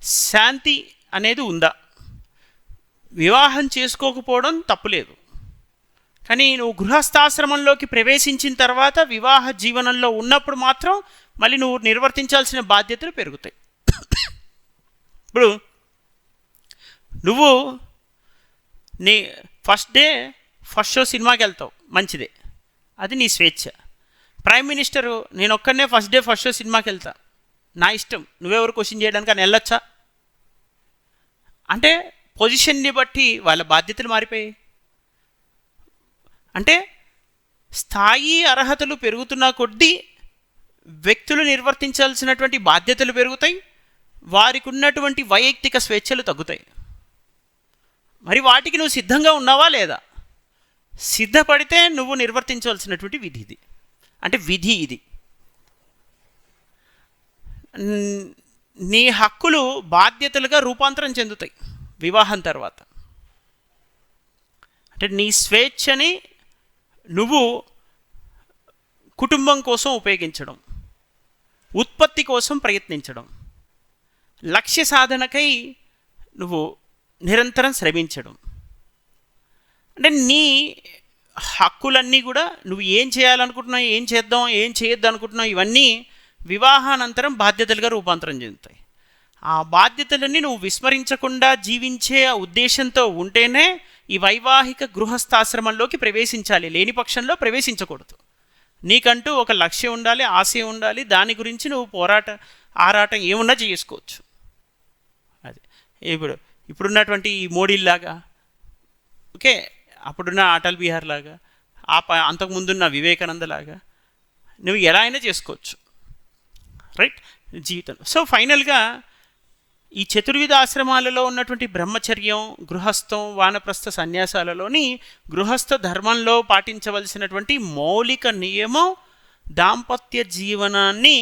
శాంతి అనేది ఉందా? వివాహం చేసుకోకపోవడం తప్పులేదు, కానీ నువ్వు గృహస్థాశ్రమంలోకి ప్రవేశించిన తర్వాత వివాహ జీవనంలో ఉన్నప్పుడు మాత్రం మళ్ళీ నువ్వు నిర్వర్తించాల్సిన బాధ్యతలు పెరుగుతాయి. ఇప్పుడు నువ్వు నీ ఫస్ట్ షో సినిమాకి వెళ్తావు, మంచిదే, అది నీ స్వేచ్ఛ. ప్రైమ్ మినిస్టరు నేను ఒక్కడనే ఫస్ట్ షో సినిమాకి వెళ్తా, నా ఇష్టం, నువ్వెవరు క్వశ్చన్ చేయడానికి అని వెళ్ళొచ్చా? అంటే పొజిషన్ని బట్టి వాళ్ళ బాధ్యతలు మారిపోయాయి. అంటే స్థాయి అర్హతలు పెరుగుతున్న కొద్దీ వ్యక్తులు నిర్వర్తించాల్సినటువంటి బాధ్యతలు పెరుగుతాయి, వారికి ఉన్నటువంటి వైయక్తిక స్వేచ్ఛలు తగ్గుతాయి. మరి వాటికి నువ్వు సిద్ధంగా ఉన్నావా లేదా? సిద్ధపడితే నువ్వు నిర్వర్తించవలసినటువంటి విధి ఇది. అంటే విధి ఇది. నీ హక్కులు బాధ్యతలుగా రూపాంతరం చెందుతాయి వివాహం తర్వాత. అంటే నీ స్వేచ్ఛని నువ్వు కుటుంబం కోసం ఉపయోగించడం, ఉత్పత్తి కోసం ప్రయత్నించడం, లక్ష్య సాధనకై నువ్వు నిరంతరం శ్రమించడం, అంటే నీ హక్కులన్నీ కూడా నువ్వు ఏం చేయాలనుకుంటున్నావు, ఏం చేద్దాం, ఏం చేయొద్దు అనుకుంటున్నావు, ఇవన్నీ వివాహానంతరం బాధ్యతలుగా రూపాంతరం చెందుతాయి. ఆ బాధ్యతలన్నీ నువ్వు విస్మరించకుండా జీవించే ఉద్దేశంతో ఉంటేనే ఈ వైవాహిక గృహస్థాశ్రమంలోకి ప్రవేశించాలి. లేని పక్షంలో ప్రవేశించకూడదు. నీకంటూ ఒక లక్ష్యం ఉండాలి, ఆశయం ఉండాలి, దాని గురించి నువ్వు ఆరాటం ఏమున్నా చేసుకోవచ్చు. అది ఇప్పుడున్నటువంటి ఈ మోడీల్లాగా, ఓకే, అప్పుడున్న అటల్ బిహార్ లాగా, అంతకుముందున్న వివేకానంద లాగా నువ్వు ఎలా అయినా చేసుకోవచ్చు, రైట్, జీవితంలో. సో ఫైనల్గా ఈ చతుర్విధ ఆశ్రమాలలో ఉన్నటువంటి బ్రహ్మచర్యం, గృహస్థం, వానప్రస్థ సన్యాసాలలోని గృహస్థ ధర్మంలో పాటించవలసినటువంటి మౌలిక నియమం దాంపత్య జీవనాన్ని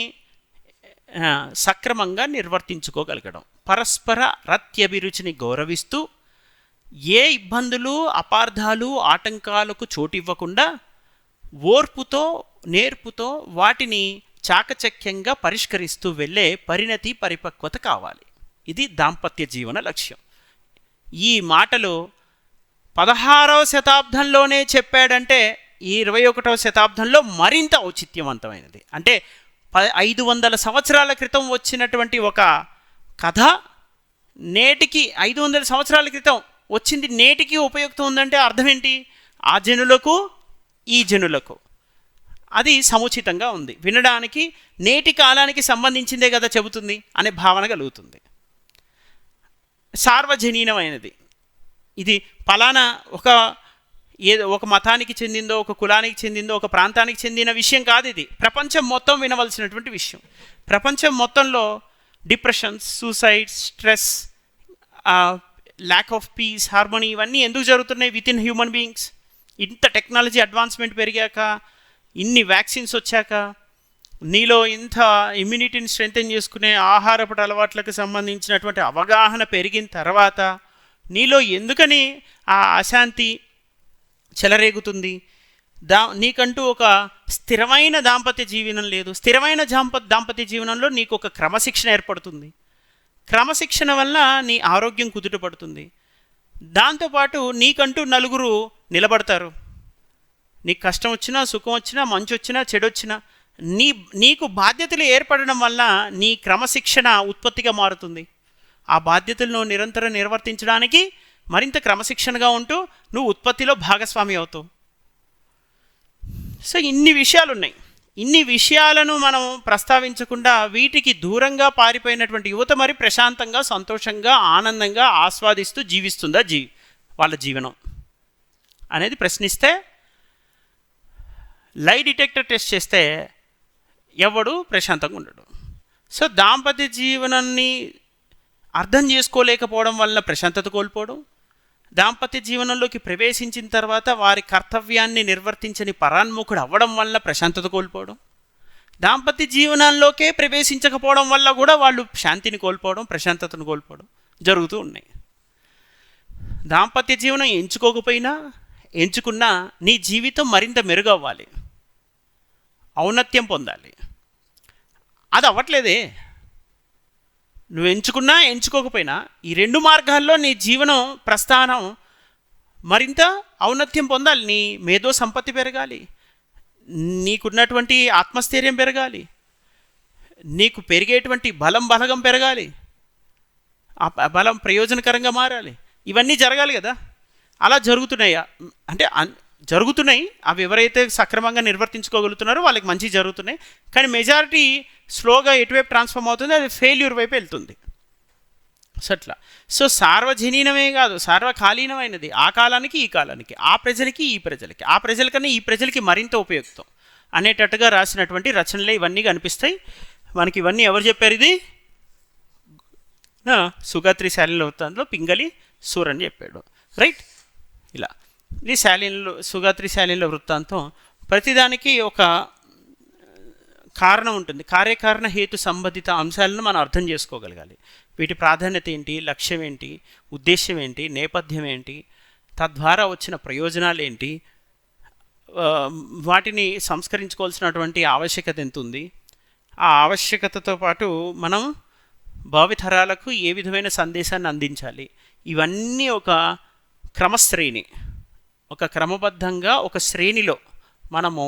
సక్రమంగా నిర్వర్తించుకోగలగడం, పరస్పర రత్యభిరుచిని గౌరవిస్తూ ఏ ఇబ్బందులు, అపార్థాలు, ఆటంకాలకు చోటివ్వకుండా ఓర్పుతో, నేర్పుతో వాటిని చాకచక్యంగా పరిష్కరిస్తూ వెళ్ళే పరిణతి, పరిపక్వత కావాలి. ఇది దాంపత్య జీవన లక్ష్యం. ఈ మాటలు 16వ శతాబ్దంలోనే చెప్పాడంటే ఈ 21వ శతాబ్దంలో మరింత ఔచిత్యవంతమైనది. అంటే 500 సంవత్సరాల క్రితం వచ్చినటువంటి ఒక కథ నేటికి 500 సంవత్సరాల క్రితం వచ్చింది నేటికి ఉపయుక్తం ఉందంటే అర్థం ఏంటి? ఆ జనులకు ఈ జనులకు అది సముచితంగా ఉంది, వినడానికి నేటి కాలానికి సంబంధించిందే కదా చెబుతుంది అనే భావన కలుగుతుంది. సార్వజనీనమైనది ఇది. ఫలానా ఒక మతానికి చెందిందో, ఒక కులానికి చెందిందో, ఒక ప్రాంతానికి చెందిన విషయం కాదు. ఇది ప్రపంచం మొత్తం వినవలసినటువంటి విషయం. ప్రపంచం మొత్తంలో depressions, suicides, stress, lack of piece, harmony ఇవన్నీ ఎందుకు జరుగుతున్నాయి విత్ ఇన్ హ్యూమన్ బీయింగ్స్? ఇంత టెక్నాలజీ అడ్వాన్స్మెంట్ పెరిగాక, ఇన్ని వ్యాక్సిన్స్ వచ్చాక, నీలో ఇంత ఇమ్యూనిటీని స్ట్రెంథెన్ చేసుకునే ఆహారపు అలవాట్లకు సంబంధించినటువంటి అవగాహన పెరిగిన తర్వాత నీలో ఎందుకని ఆ అశాంతి చెలరేగుతుంది? నీకంటూ ఒక స్థిరమైన దాంపత్య జీవనం లేదు. స్థిరమైన దాంపత్య జీవనంలో నీకు ఒక క్రమశిక్షణ ఏర్పడుతుంది. క్రమశిక్షణ వల్ల నీ ఆరోగ్యం కుదుటపడుతుంది. దాంతోపాటు నీకంటూ నలుగురు నిలబడతారు. నీకు కష్టం వచ్చినా, సుఖం వచ్చినా, మంచి వచ్చినా, చెడు వచ్చినా నీకు బాధ్యతలు ఏర్పడడం వల్ల నీ క్రమశిక్షణ ఉత్పత్తిగా మారుతుంది. ఆ బాధ్యతలను నిరంతరం నిర్వర్తించడానికి మరింత క్రమశిక్షణగా ఉంటూ నువ్వు ఉత్పత్తిలో భాగస్వామి అవుతావు. సో ఇన్ని విషయాలు ఉన్నాయి. ఇన్ని విషయాలను మనం ప్రస్తావించకుండా వీటికి దూరంగా పారిపోయినటువంటి యువత మరి ప్రశాంతంగా, సంతోషంగా, ఆనందంగా ఆస్వాదిస్తూ జీవిస్తుందా వాళ్ళ జీవనం అనేది ప్రశ్నిస్తే, లై డిటెక్టర్ టెస్ట్ చేస్తే ఎవడు ప్రశాంతంగా ఉండడు. సో దాంపత్య జీవనాన్ని అర్థం చేసుకోలేకపోవడం వల్ల ప్రశాంతత కోల్పోవడం, దాంపత్య జీవనంలోకి ప్రవేశించిన తర్వాత వారి కర్తవ్యాన్ని నిర్వర్తించని పరాన్ముఖుడు అవ్వడం వల్ల ప్రశాంతత కోల్పోవడం, దాంపత్య జీవనాల్లోకే ప్రవేశించకపోవడం వల్ల కూడా వాళ్ళు శాంతిని కోల్పోవడం, ప్రశాంతతను కోల్పోవడం జరుగుతూ ఉన్నాయి. దాంపత్య జీవనం ఎంచుకోకపోయినా ఎంచుకున్నా నీ జీవితం మరింత మెరుగవ్వాలి, ఔన్నత్యం పొందాలి. అది అవ్వట్లేదే. నువ్వు ఎంచుకున్నా ఎంచుకోకపోయినా ఈ రెండు మార్గాల్లో నీ జీవనం ప్రస్థానం మరింత ఔన్నత్యం పొందాలి. నీ మేధో సంపత్తి పెరగాలి, నీకున్నటువంటి ఆత్మస్థైర్యం పెరగాలి, నీకు పెరిగేటువంటి బలగం పెరగాలి, ఆ బలం ప్రయోజనకరంగా మారాలి. ఇవన్నీ జరగాలి కదా. అలా జరుగుతున్నాయా అంటే జరుగుతున్నాయి. అవి ఎవరైతే సక్రమంగా నిర్వర్తించుకోగలుగుతున్నారో వాళ్ళకి మంచి జరుగుతున్నాయి. కానీ మెజారిటీ స్లోగా ఎటువైపు ట్రాన్స్ఫార్మ్ అవుతుంది, అది ఫెయిల్యూర్ వైపు వెళ్తుంది. సో అట్లా. సో సార్వజనీనమే కాదు, సార్వకాలీనమైనది. ఆ కాలానికి ఈ కాలానికి, ఆ ప్రజలకి ఈ ప్రజలకి, ఆ ప్రజల కన్నా ఈ ప్రజలకి మరింత ఉపయుక్తం అనేటట్టుగా రాసినటువంటి రచనలే ఇవన్నీ కనిపిస్తాయి మనకి. ఇవన్నీ ఎవరు చెప్పారు? ఇది సుగాత్రి శాలిన్ల వృత్తాంతంలో పింగళి సూరని చెప్పాడు. రైట్. ఇలా ఇది సుగాత్రి శాలిన్ల వృత్తాంతం. ప్రతిదానికి ఒక కారణం ఉంటుంది. కార్యకారణ హేతు సంబంధిత అంశాలను మనం అర్థం చేసుకోగలగాలి. వీటి ప్రాధాన్యత ఏంటి, లక్ష్యం ఏంటి, ఉద్దేశ్యం ఏంటి, నేపథ్యం ఏంటి, తద్వారా వచ్చిన ప్రయోజనాలు ఏంటి, వాటిని సంస్కరించుకోవాల్సినటువంటి ఆవశ్యకత ఎంత ఉంది, ఆ ఆవశ్యకతతో పాటు మనం భావితరాలకు ఏ విధమైన సందేశాన్ని అందించాలి, ఇవన్నీ ఒక క్రమశ్రేణి, ఒక క్రమబద్ధంగా ఒక శ్రేణిలో మనము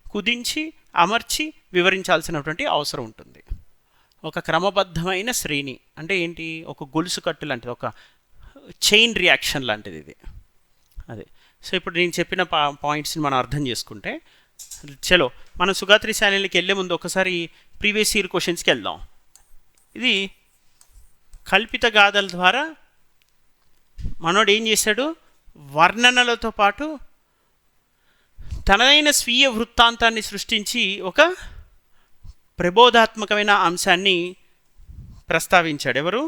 కుదించి అమర్చి వివరించాల్సినటువంటి అవసరం ఉంటుంది. ఒక క్రమబద్ధమైన శ్రేణి అంటే ఏంటి? ఒక గొలుసు కట్టు లాంటిది, ఒక చైన్ రియాక్షన్ లాంటిది ఇది. అదే. సో ఇప్పుడు నేను చెప్పిన పాయింట్స్ని మనం అర్థం చేసుకుంటే చలో మనం సుగాత్రి శాలిన్లకి వెళ్ళే ముందు ఒకసారి ప్రీవియస్ ఇయర్ క్వశ్చన్స్కి వెళ్దాం. ఇది కల్పిత గాథల ద్వారా మనోడు ఏం చేశాడు? వర్ణనలతో పాటు తనదైన స్వీయ వృత్తాంతాన్ని సృష్టించి ఒక ప్రబోధాత్మకమైన అంశాన్ని ప్రస్తావించాడు. ఎవరు?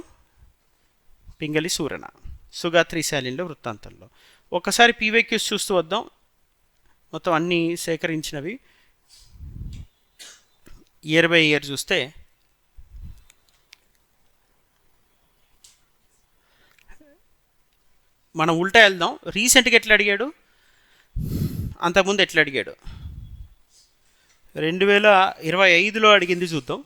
పింగళి సూరన సుగాత్రి శాలిన్ల వృత్తాంతంలో. ఒకసారి పీవైక్యూస్ చూస్తూ వద్దాం. మొత్తం అన్నీ సేకరించినవి ఇయర్ బై ఇయర్ చూస్తే మనం ఉల్టా వెళ్దాం. రీసెంట్గా ఎట్లా అడిగాడు, అంతకుముందు ఎట్లా అడిగాడు, 2025లో అడిగింది చూద్దాం.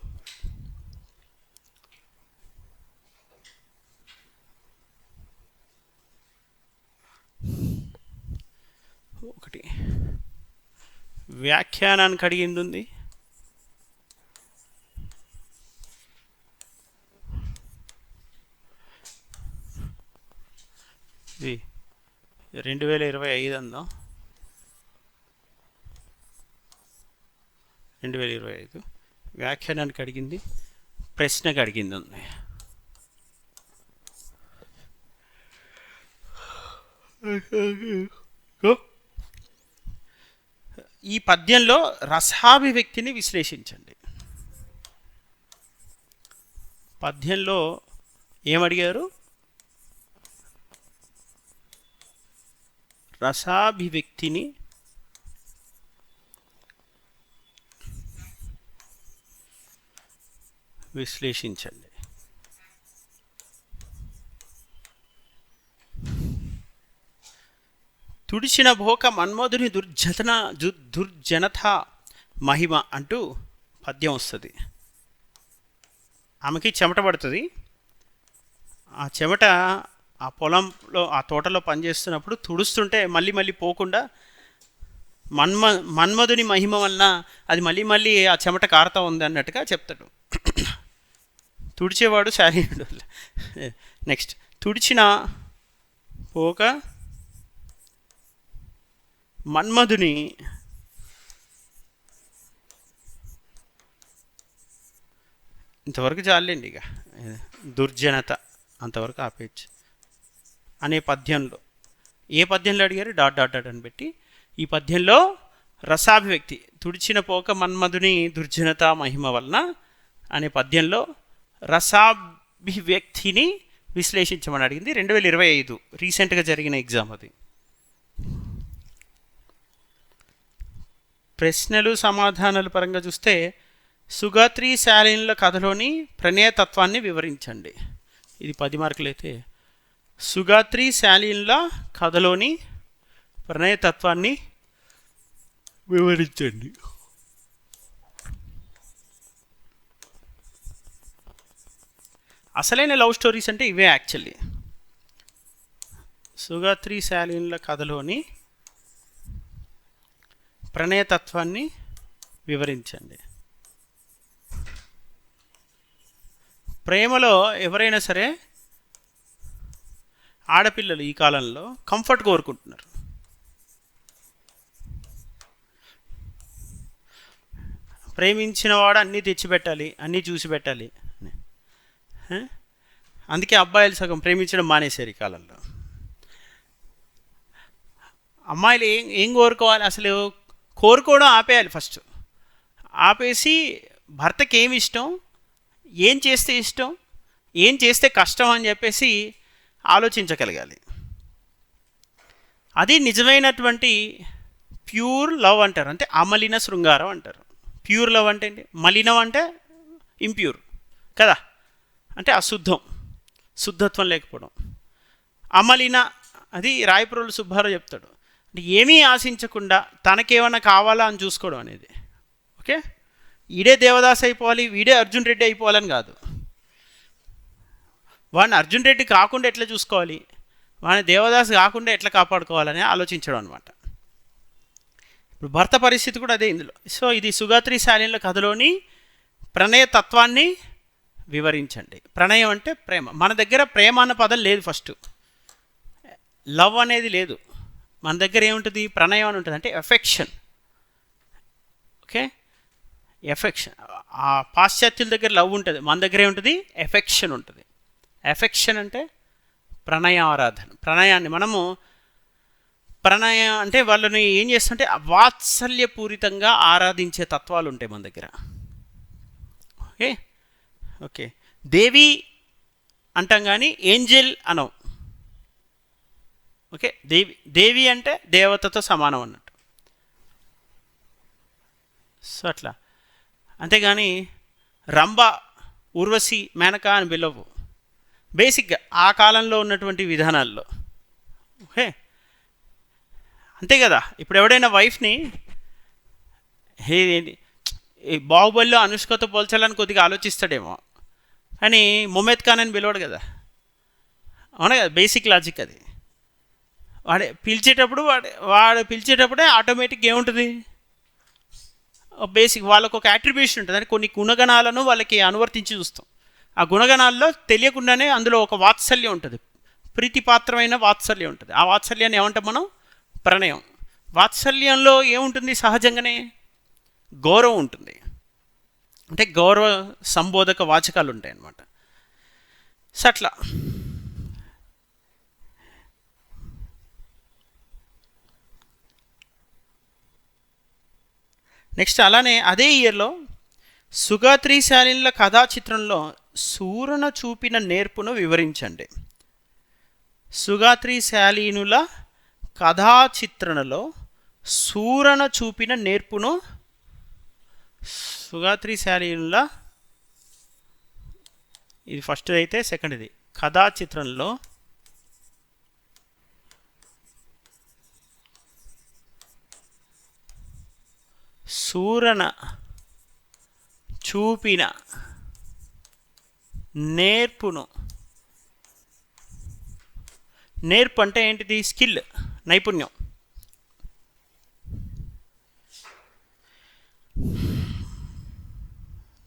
ఒకటి వ్యాఖ్యానానికి అడిగింది ఉంది, ఇది 2025 అందాం. 2025 వ్యాఖ్యానానికి అడిగింది, ప్రశ్నకు అడిగింది ఉంది. ఈ పద్యంలో రసాభివ్యక్తిని విశ్లేషించండి. పద్యంలో ఏమడిగారు? రసాభివ్యక్తిని విశ్లేషించండి. తుడిచిన భోక మన్మధుని దుర్జనత మహిమ అంటూ పద్యం వస్తుంది. ఆమెకి చెమట పడుతుంది. ఆ చెమట ఆ పొలంలో ఆ తోటలో పనిచేస్తున్నప్పుడు తుడుస్తుంటే మళ్ళీ పోకుండా మన్మధుని మహిమ వలన అది మళ్ళీ ఆ చెమట కారుతా ఉంది అన్నట్టుగా చెప్తాడు. తుడిచేవాడు శారీరుడు. నెక్స్ట్, తుడిచిన పోక మన్మధుని ఇంతవరకు చాలండి. ఇక దుర్జనత అంతవరకు ఆపేయచ్చు అనే పద్యంలో. ఏ పద్యంలో అడిగారు? డాట్ అని పెట్టి ఈ పద్యంలో రసాభివ్యక్తి తుడిచిన పోక మన్మధుని దుర్జనత మహిమ వలన అనే పద్యంలో రసాభివ్యక్తిని విశ్లేషించమని అడిగింది. 2025 రీసెంట్గా జరిగిన ఎగ్జామ్ అది. ప్రశ్నలు సమాధానాల పరంగా చూస్తే సుగాత్రి శాలినుల కథలోని ప్రణయతత్వాన్ని వివరించండి. ఇది 10 మార్కులు అయితే సుగాత్రి శాలినుల కథలోని ప్రణయతత్వాన్ని వివరించండి. అసలైన లవ్ స్టోరీస్ అంటే ఇవే యాక్చువల్లీ. సుగాత్రి శాలినుల కథలోని ప్రణయతత్వాన్ని వివరించండి. ప్రేమలో ఎవరైనా సరే ఆడపిల్లలు ఈ కాలంలో కంఫర్ట్ కోరుకుంటున్నారు. ప్రేమించిన వాడు అన్నీ తెచ్చిపెట్టాలి, అన్నీ చూసి పెట్టాలి. అందుకే అబ్బాయిలు సగం ప్రేమించడం మానేశారు ఈ కాలంలో. అమ్మాయిలు ఏం కోరుకోవాలి, అసలు కోరుకోవడం ఆపేయాలి. ఫస్ట్ ఆపేసి భర్తకి ఏమి ఇష్టం, ఏం చేస్తే ఇష్టం, ఏం చేస్తే కష్టం అని చెప్పేసి ఆలోచించగలగాలి. అది నిజమైనటువంటి ప్యూర్ లవ్ అంటారు. అంటే అమలిన శృంగారం అంటారు. ప్యూర్ లవ్ అంటే ఏంటి? మలినం అంటే ఇంప్యూర్ కదా, అంటే అశుద్ధం, శుద్ధత్వం లేకపోవడం. అమలిన అది రాయప్రోలు సుబ్బారావు చెప్తాడు. అంటే ఏమీ ఆశించకుండా తనకేమన్నా కావాలా అని చూసుకోవడం అనేది. ఓకే, వీడే దేవదాస్ అయిపోవాలి, వీడే అర్జున్ రెడ్డి అయిపోవాలని కాదు. వాడిని అర్జున్ రెడ్డి కాకుండా ఎట్లా చూసుకోవాలి, వాడిని దేవదాస్ కాకుండా ఎట్లా కాపాడుకోవాలని ఆలోచించడం అనమాట. ఇప్పుడు భర్త పరిస్థితి కూడా అదే ఇందులో. సో ఇది సుగాత్రి శాలినుల కథలోని ప్రణయ తత్వాన్ని వివరించండి. ప్రణయం అంటే ప్రేమ. మన దగ్గర ప్రేమ అన్న పదం లేదు. ఫస్ట్ లవ్ అనేది లేదు. మన దగ్గర ఏముంటుంది? ప్రణయం అని ఉంటుంది, అంటే ఎఫెక్షన్. Okay, affection. ఆ పాశ్చాత్యుల దగ్గర లవ్ ఉంటుంది, మన దగ్గర ఏముంటుంది? ఎఫెక్షన్ ఉంటుంది. ఎఫెక్షన్ అంటే ప్రణయ ఆరాధన. ప్రణయాన్ని మనము ప్రణయం అంటే వాళ్ళని ఏం చేస్తుంటే వాత్సల్యపూరితంగా ఆరాధించే తత్వాలు ఉంటాయి మన దగ్గర. ఓకే ఓకే, దేవి అంటాం కానీ ఏంజెల్ అనం. ఓకే, దేవి అంటే దేవతతో సమానం అన్నట్టు. సో అట్లా, అంతేగాని రంభ, ఊర్వశి, మేనక అని పిలవు బేసిక్గా ఆ కాలంలో ఉన్నటువంటి విధానాల్లో. ఓకే, అంతే కదా. ఇప్పుడు ఎవడైనా వైఫ్ని బాహుబలిలో అనుష్కతో పోల్చాలని కొద్దిగా ఆలోచిస్తాడేమో, కానీ మొమెద్ ఖాన్ అని పిలవడు కదా. అవునా కదా, బేసిక్ లాజిక్ అది. వాడే పిలిచేటప్పుడు వాడు పిలిచేటప్పుడే ఆటోమేటిక్గా ఏముంటుంది? బేసిక్ వాళ్ళకు ఒక అట్రిబ్యూషన్ ఉంటుంది, అంటే కొన్ని గుణగణాలను వాళ్ళకి అనువర్తించి చూస్తాం. ఆ గుణగణాల్లో తెలియకుండానే అందులో ఒక వాత్సల్యం ఉంటుంది, ప్రీతిపాత్రమైన వాత్సల్యం ఉంటుంది. ఆ వాత్సల్యాన్ని ఏమంటాం మనం? ప్రణయం. వాత్సల్యంలో ఏముంటుంది? సహజంగానే గౌరవం ఉంటుంది, అంటే గౌరవ సంబోధక వాచకాలు ఉంటాయి అన్నమాట. సో అట్లా నెక్స్ట్ అలానే అదే ఇయర్లో సుగాత్రి శాలినుల కథా చిత్రంలో సూరన చూపిన నేర్పును వివరించండి. సుగాత్రి శాలినుల కథా చిత్రణలో సూరన చూపిన నేర్పును, సుగాత్రి శాలినుల, ఇది ఫస్ట్ అయితే సెకండ్, ఇది కథా చిత్రంలో సూరన చూపిన నేర్పును. నేర్పు అంటే ఏంటిది? స్కిల్, నైపుణ్యం.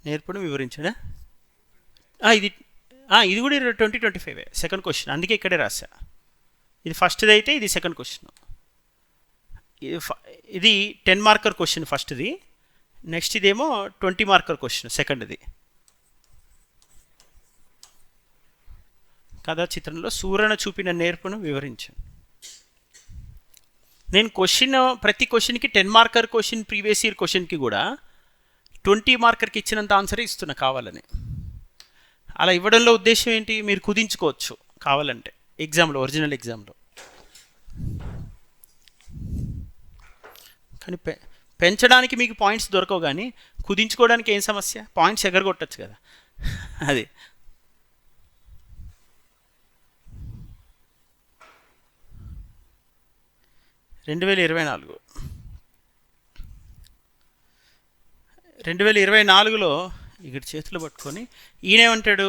నేర్పును వివరించడా? ఇది కూడా 2025 సెకండ్ క్వశ్చన్, అందుకే ఇక్కడే రాసా. ఇది ఫస్ట్ది అయితే ఇది సెకండ్ క్వశ్చన్. ఇది 10 మార్కర్ క్వశ్చన్ ఫస్ట్ది, నెక్స్ట్ ఇదేమో 20 మార్కర్ క్వశ్చన్ సెకండ్ది. కథా చిత్రంలో సూరన చూపిన నేర్పును వివరించు. నేను క్వశ్చన్, ప్రతి క్వశ్చన్కి 10 మార్కర్ క్వశ్చన్, ప్రీవియస్ ఇయర్ క్వశ్చన్కి కూడా 20 మార్కర్కి ఇచ్చినంత ఆన్సరే ఇస్తున్నా కావాలని. అలా ఇవ్వడంలో ఉద్దేశం ఏంటి? మీరు కుదించుకోవచ్చు కావాలంటే ఎగ్జామ్లో, ఒరిజినల్ ఎగ్జామ్లో. కానీ పెంచడానికి మీకు పాయింట్స్ దొరకవు, కానీ కుదించుకోవడానికి ఏం సమస్య, పాయింట్స్ ఎగరగొట్టచ్చు కదా. అది 2024లో ఇక్కడ చేతులు పట్టుకొని ఈయనేమంటాడు,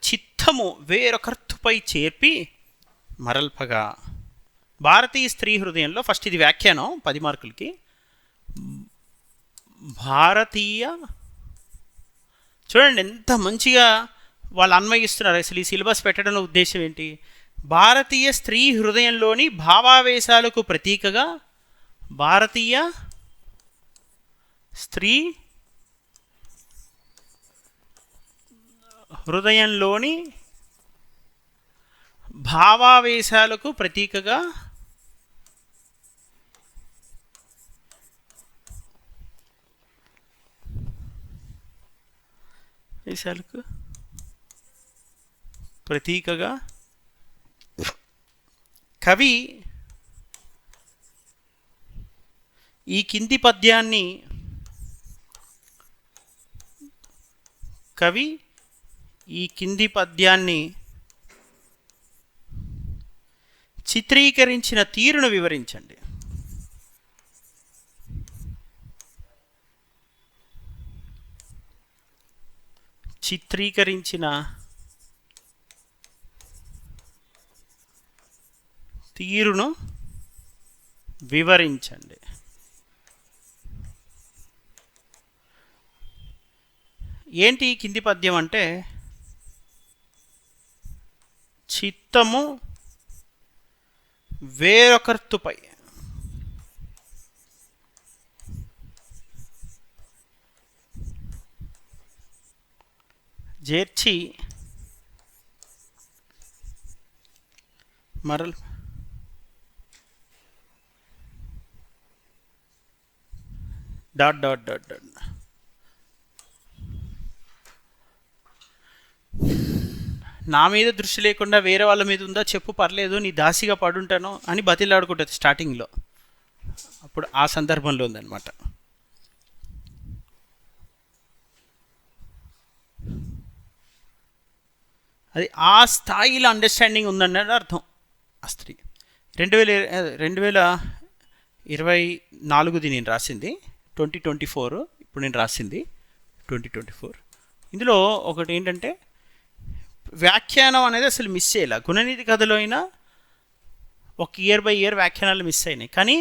చిత్తము వేరొకర్తుపై చేర్పి మరల్పగా. భారతీయ స్త్రీ హృదయంలో, ఫస్ట్ ఇది వ్యాఖ్యానం 10 మార్కులకి. భారతీయ, చూడండి ఎంత మంచిగా వాళ్ళు అన్వయిస్తున్నారు. అసలు ఈ సిలబస్ పెట్టడంలో ఉద్దేశం ఏంటి, భారతీయ స్త్రీ హృదయంలోని భావావేశాలకు ప్రతీకగా భారతీయ స్త్రీ హృదయంలోని భావావేశాలకు ప్రతీకగా వేశాలకు ప్రతీకగా కవి ఈ కింది పద్యాన్ని చిత్రీకరించిన తీరును వివరించండి. చిత్రీకరించిన తీరును వివరించండి. ఏంటి కింది పద్యం అంటే, చిత్తము వేరొకర్తుపై చేర్చి murrel dot dot dot dot నా మీద దృష్టి లేకుండా వేరే వాళ్ళ మీద ఉందా చెప్పు, పర్లేదు, నీ దాసిగా పడుంటాను అని బతిలాడుకుంటుంది స్టార్టింగ్లో. అప్పుడు ఆ సందర్భంలో ఉందన్నమాట. అది ఆ స్థాయిలో అండర్స్టాండింగ్ ఉందన్నది అర్థం. ఆ స్త్రీ 2024 నేను రాసింది, 2024 ఇప్పుడు నేను రాసింది 2024. ఇందులో ఒకటి ఏంటంటే, వ్యాఖ్యానం అనేది అసలు మిస్ చేయాల. గుణనిధి కథలో అయినా ఒక ఇయర్ బై ఇయర్ వ్యాఖ్యానాలు మిస్ అయినాయి, కానీ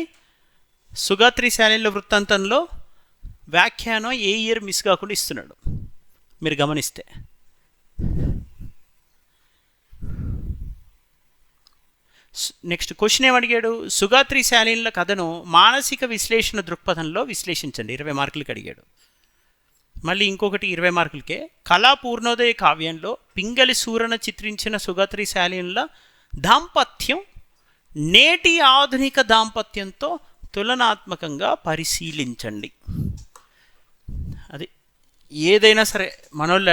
సుగాత్రి శాలీల వృత్తాంతంలో వ్యాఖ్యానం ఏ ఇయర్ మిస్ కాకుండా ఇస్తున్నాడు మీరు గమనిస్తే. నెక్స్ట్ క్వశ్చన్ ఏమడిగాడు, సుగాత్రి శాలీల కథను మానసిక విశ్లేషణ దృక్పథంలో విశ్లేషించండి. 20 మార్కులకి అడిగాడు. మళ్ళీ ఇంకొకటి 20 మార్కులకే, కళా పూర్ణోదయ కావ్యంలో పింగళి సూరన చిత్రించిన సుగాత్రి శాలీనుల దాంపత్యం నేటి ఆధునిక దాంపత్యంతో తులనాత్మకంగా పరిశీలించండి. అది ఏదైనా సరే మనోళ్ళ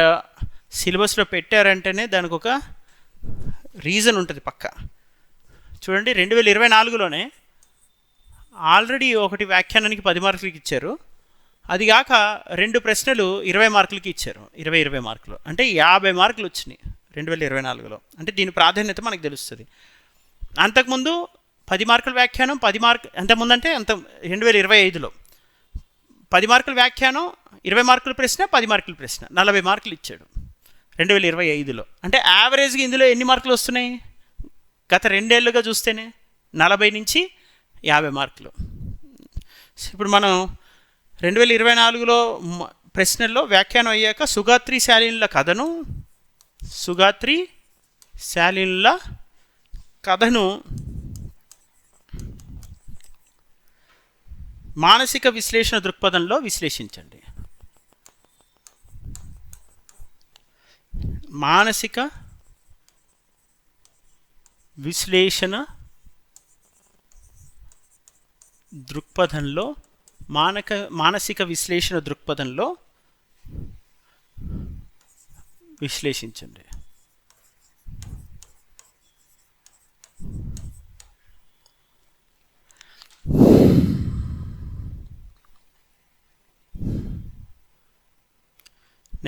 సిలబస్లో పెట్టారంటేనే దానికి ఒక రీజన్ ఉంటుంది పక్క. చూడండి 2024లోనే ఆల్రెడీ ఒకటి వ్యాఖ్యానానికి 10 మార్కులకి ఇచ్చారు, అది కాక 2 ప్రశ్నలు 20 మార్కులకి ఇచ్చారు. 20 మార్కులు అంటే 50 మార్కులు వచ్చినాయి 2024లో. అంటే దీని ప్రాధాన్యత మనకు తెలుస్తుంది. అంతకుముందు 10 మార్కుల వ్యాఖ్యానం, 10 మార్కులు అంతకుముందు అంటే 2025లో 10 మార్కుల వ్యాఖ్యానం, 20 మార్కుల ప్రశ్న, 10 మార్కుల ప్రశ్న, 40 మార్కులు ఇచ్చాడు 2025లో. అంటే యావరేజ్గా ఇందులో ఎన్ని మార్కులు వస్తున్నాయి గత 2 ఏళ్ళుగా చూస్తేనే 40 నుంచి 50 మార్కులు. ఇప్పుడు మనం 2024లో ప్రశ్నల్లో వ్యాఖ్యానం అయ్యాక సుగాత్రి శాలీనుల కథను మానసిక విశ్లేషణ దృక్పథంలో విశ్లేషించండి. మానసిక విశ్లేషణ దృక్పథంలో మానసిక విశ్లేషణ దృక్పథంలో విశ్లేషించండి.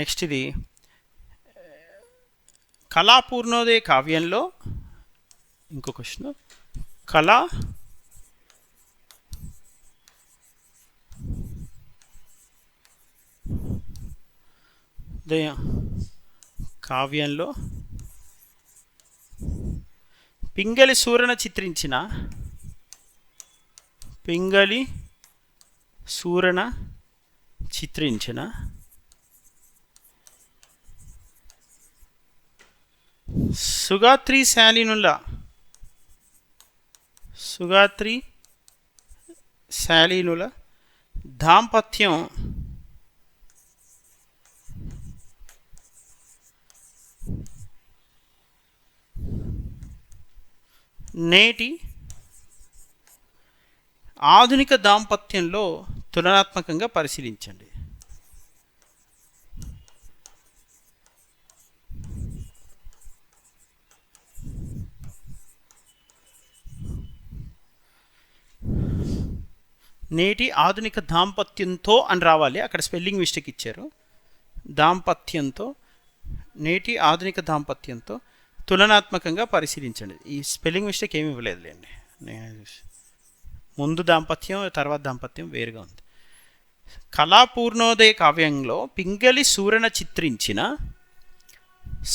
నెక్స్ట్ ఇది కళాపూర్ణోదయ కావ్యంలో ఇంకో క్వశ్చన్. కావ్యంలో పింగళి సూరణ చిత్రించిన సుగాత్రి శాలీనుల దాంపత్యం నేటి ఆధునిక దాంపత్యంలో తులనాత్మకంగా పరిశీలించండి. నేటి ఆధునిక దాంపత్యంతో అని రావాలి, అక్కడ స్పెల్లింగ్ మిస్టేక్ ఇచ్చారు. దాంపత్యంతో, నేటి ఆధునిక దాంపత్యంతో తులనాత్మకంగా పరిశీలించండి. ఈ స్పెల్లింగ్ మిస్టేక్ ఏమి ఇవ్వలేదులేండి, ముందు దాంపత్యం తర్వాత దాంపత్యం వేరుగా ఉంది. కళాపూర్ణోదయ కావ్యంలో పింగళి సూరణ చిత్రించిన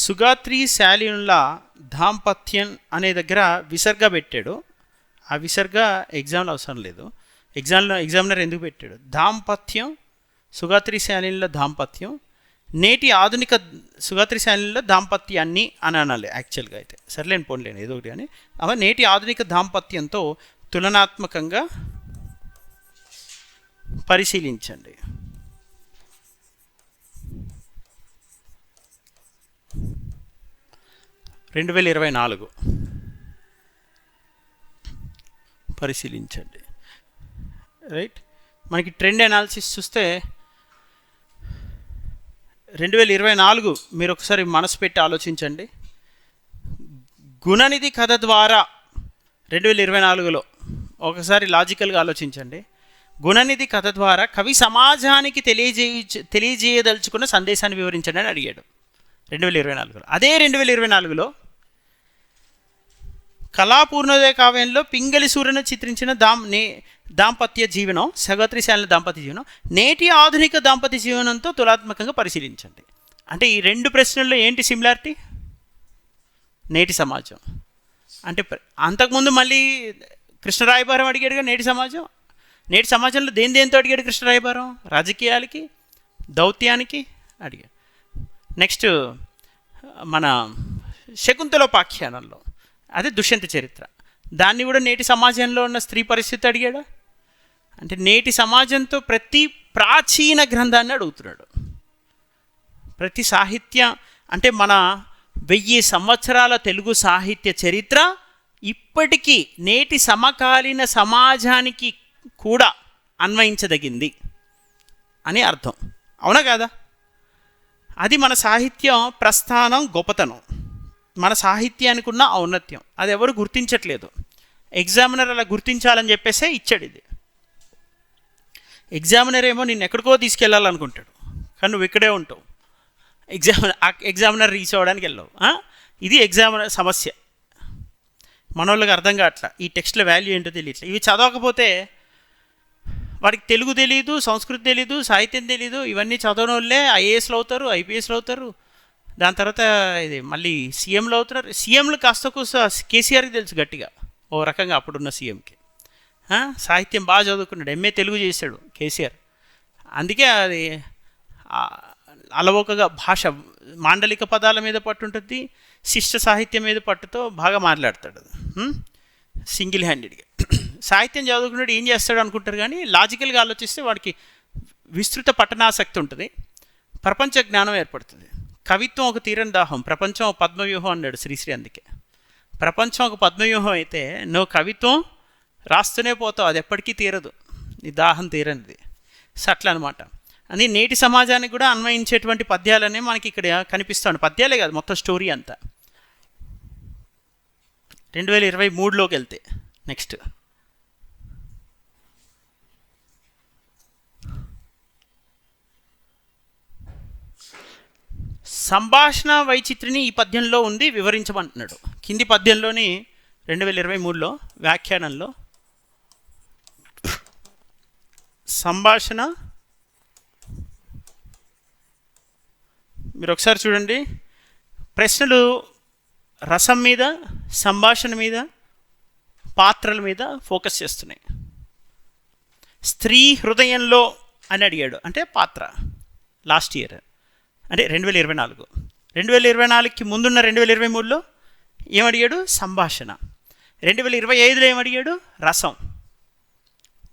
సుగాత్రి శాలీనుల దాంపత్యం అనే దగ్గర విసర్గ పెట్టాడు. ఆ విసర్గ ఎగ్జామ్లో అవసరం లేదు, ఎగ్జామినర్ ఎందుకు పెట్టాడు? దాంపత్యం, సుగాత్రి శాలీనుల దాంపత్యం, నేటి ఆధునిక సుగాత్రి శాలీనుల దాంపత్యాన్ని అని అనాలి యాక్చువల్గా. అయితే సర్లేని పోన్లేను ఏదో ఒకటి అని. అవ నేటి ఆధునిక దాంపత్యంతో తులనాత్మకంగా పరిశీలించండి. పరిశీలించండి. రైట్, మనకి ట్రెండ్ అనాలిసిస్ చూస్తే 2024 మీరు ఒకసారి మనసు పెట్టి ఆలోచించండి. గుణనిధి కథ ద్వారా 2024లో ఒకసారి లాజికల్గా ఆలోచించండి. గుణనిధి కథ ద్వారా కవి సమాజానికి తెలియజేయదలుచుకున్న సందేశాన్ని వివరించండి అని అడిగాడు 2024లో. అదే 2024లో కళాపూర్ణోదయ కావ్యంలో పింగళి సూరణ చిత్రించిన దాంపత్య జీవనం, సుగాత్రి శాలీనుల దాంపత్య జీవనం నేటి ఆధునిక దాంపత్య జీవనంతో తులనాత్మకంగా పరిశీలించండి. అంటే ఈ రెండు ప్రశ్నల్లో ఏంటి సిమిలారిటీ? నేటి సమాజం అంటే అంతకుముందు మళ్ళీ కృష్ణరాయబారం అడిగాడుగా నేటి సమాజంలో దేంతో అడిగాడు కృష్ణరాయబారం? రాజకీయాలకి, దౌత్యానికి అడిగాడు. నెక్స్ట్ మన శకుంతలోపాఖ్యానంలో అదే దుష్యంత చరిత్ర, దాన్ని కూడా నేటి సమాజంలో ఉన్న స్త్రీ పరిస్థితి అడిగాడు. అంటే నేటి సమాజంతో ప్రతి ప్రాచీన గ్రంథాన్ని అడుగుతున్నాడు. ప్రతి సాహిత్య అంటే మన 1000 సంవత్సరాల తెలుగు సాహిత్య చరిత్ర ఇప్పటికీ నేటి సమకాలీన సమాజానికి కూడా అన్వయించదగింది అని అర్థం. అవునా కాదా? అది మన సాహిత్యం ప్రస్థానం, గొప్పతనం, మన సాహిత్యానికి ఉన్న ఔన్నత్యం. అది ఎవరు గుర్తించట్లేదు. ఎగ్జామినర్ అలా గుర్తించాలని చెప్పేసే ఇచ్చాడు ఇది. ఎగ్జామినర్ ఏమో నిన్ను ఎక్కడికో తీసుకెళ్ళాలనుకుంటాడు, కానీ నువ్వు ఇక్కడే ఉంటావు. ఎగ్జామినర్ రీచ్ అవ్వడానికి వెళ్ళావు. ఇది ఎగ్జామినర్ సమస్య. మనోళ్ళకి అర్థం కావట్లా, ఈ టెక్స్ట్ల వాల్యూ ఏంటో తెలియట్లేదు. ఇవి చదవకపోతే వాడికి తెలుగు తెలీదు, సంస్కృతి తెలీదు, సాహిత్యం తెలీదు. ఇవన్నీ చదవని వాళ్ళే ఐఏఎస్లు అవుతారు, ఐపీఎస్లు అవుతారు, దాని తర్వాత ఇది మళ్ళీ సీఎంలు అవుతున్నారు. సీఎంలు కాస్త కేసీఆర్కి తెలుసు గట్టిగా, ఓ రకంగా అప్పుడున్న సీఎంకి. సాహిత్యం బాగా చదువుకున్నాడు, ఎంఏ తెలుగు చేశాడు కేసీఆర్. అందుకే అది అలవోకగా భాష, మాండలిక పదాల మీద పట్టు ఉంటుంది, శిష్ట సాహిత్యం మీద పట్టుతో బాగా మాట్లాడతాడు సింగిల్ హ్యాండెడ్గా. సాహిత్యం చదువుకున్నాడు ఏం చేస్తాడు అనుకుంటారు, కానీ లాజికల్గా ఆలోచిస్తే వాడికి విస్తృత పఠనాసక్తి ఉంటుంది, ప్రపంచ జ్ఞానం ఏర్పడుతుంది. కవిత్వం ఒక తీరని దాహం, ప్రపంచం ఒక పద్మవ్యూహం అన్నాడు శ్రీశ్రీ. అందుకే ప్రపంచం ఒక పద్మవ్యూహం అయితే నువ్వు కవిత్వం రాస్తూనే పోతావు, అది ఎప్పటికీ తీరదు, నీ దాహం తీరనిది. సో అట్లా అనమాట. అని నేటి సమాజానికి కూడా అన్వయించేటువంటి పద్యాలనే మనకి ఇక్కడ కనిపిస్తాడు. పద్యాలే కాదు, మొత్తం స్టోరీ అంతా. 2023లోకి వెళ్తే నెక్స్ట్ సంభాషణ వైచిత్రిని ఈ పద్యంలో ఉంది, వివరించమంటున్నాడు. కింది పద్యంలోని 2023లో వ్యాఖ్యానంలో సంభాషణ, మీరు ఒకసారి చూడండి, ప్రశ్నలు రసం మీద, సంభాషణ మీద, పాత్రల మీద ఫోకస్ చేస్తున్నాయి. స్త్రీ హృదయంలో అని అడిగాడు, అంటే పాత్ర. లాస్ట్ ఇయర్ అంటే 2024, 2024కి ముందున్న 2023లో ఏమడిగాడు? సంభాషణ. 2025లో ఏమడిగాడు? రసం.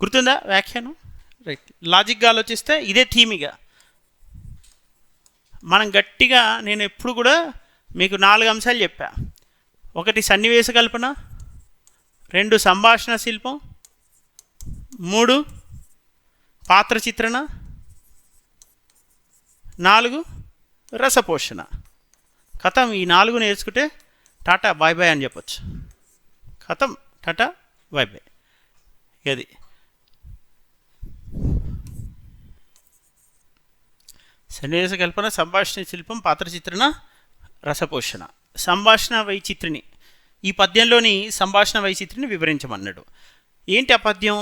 గుర్తుందా వ్యాఖ్యానం? రైట్. లాజిక్గా ఆలోచిస్తే ఇదే థీమిగా మనం గట్టిగా, నేను ఎప్పుడు కూడా మీకు 4 అంశాలు చెప్పా. 1 సన్నివేశ కల్పన, 2 సంభాషణ శిల్పం, 3 పాత్ర చిత్రణ, 4 రసపోషణ. కథం. ఈ 4 నేర్చుకుంటే టాటా బాయ్ బాయ్ అని చెప్పొచ్చు. కథం, టాటా బాయ్ బాయ్. అది సన్నివేశ కల్పన, సంభాషణ శిల్పం, పాత్ర చిత్రణ, రసపోషణ. సంభాషణ వైచిత్రిని ఈ పద్యంలోని సంభాషణ వైచిత్రిని వివరించమన్నాడు. ఏంటి ఆ పద్యం?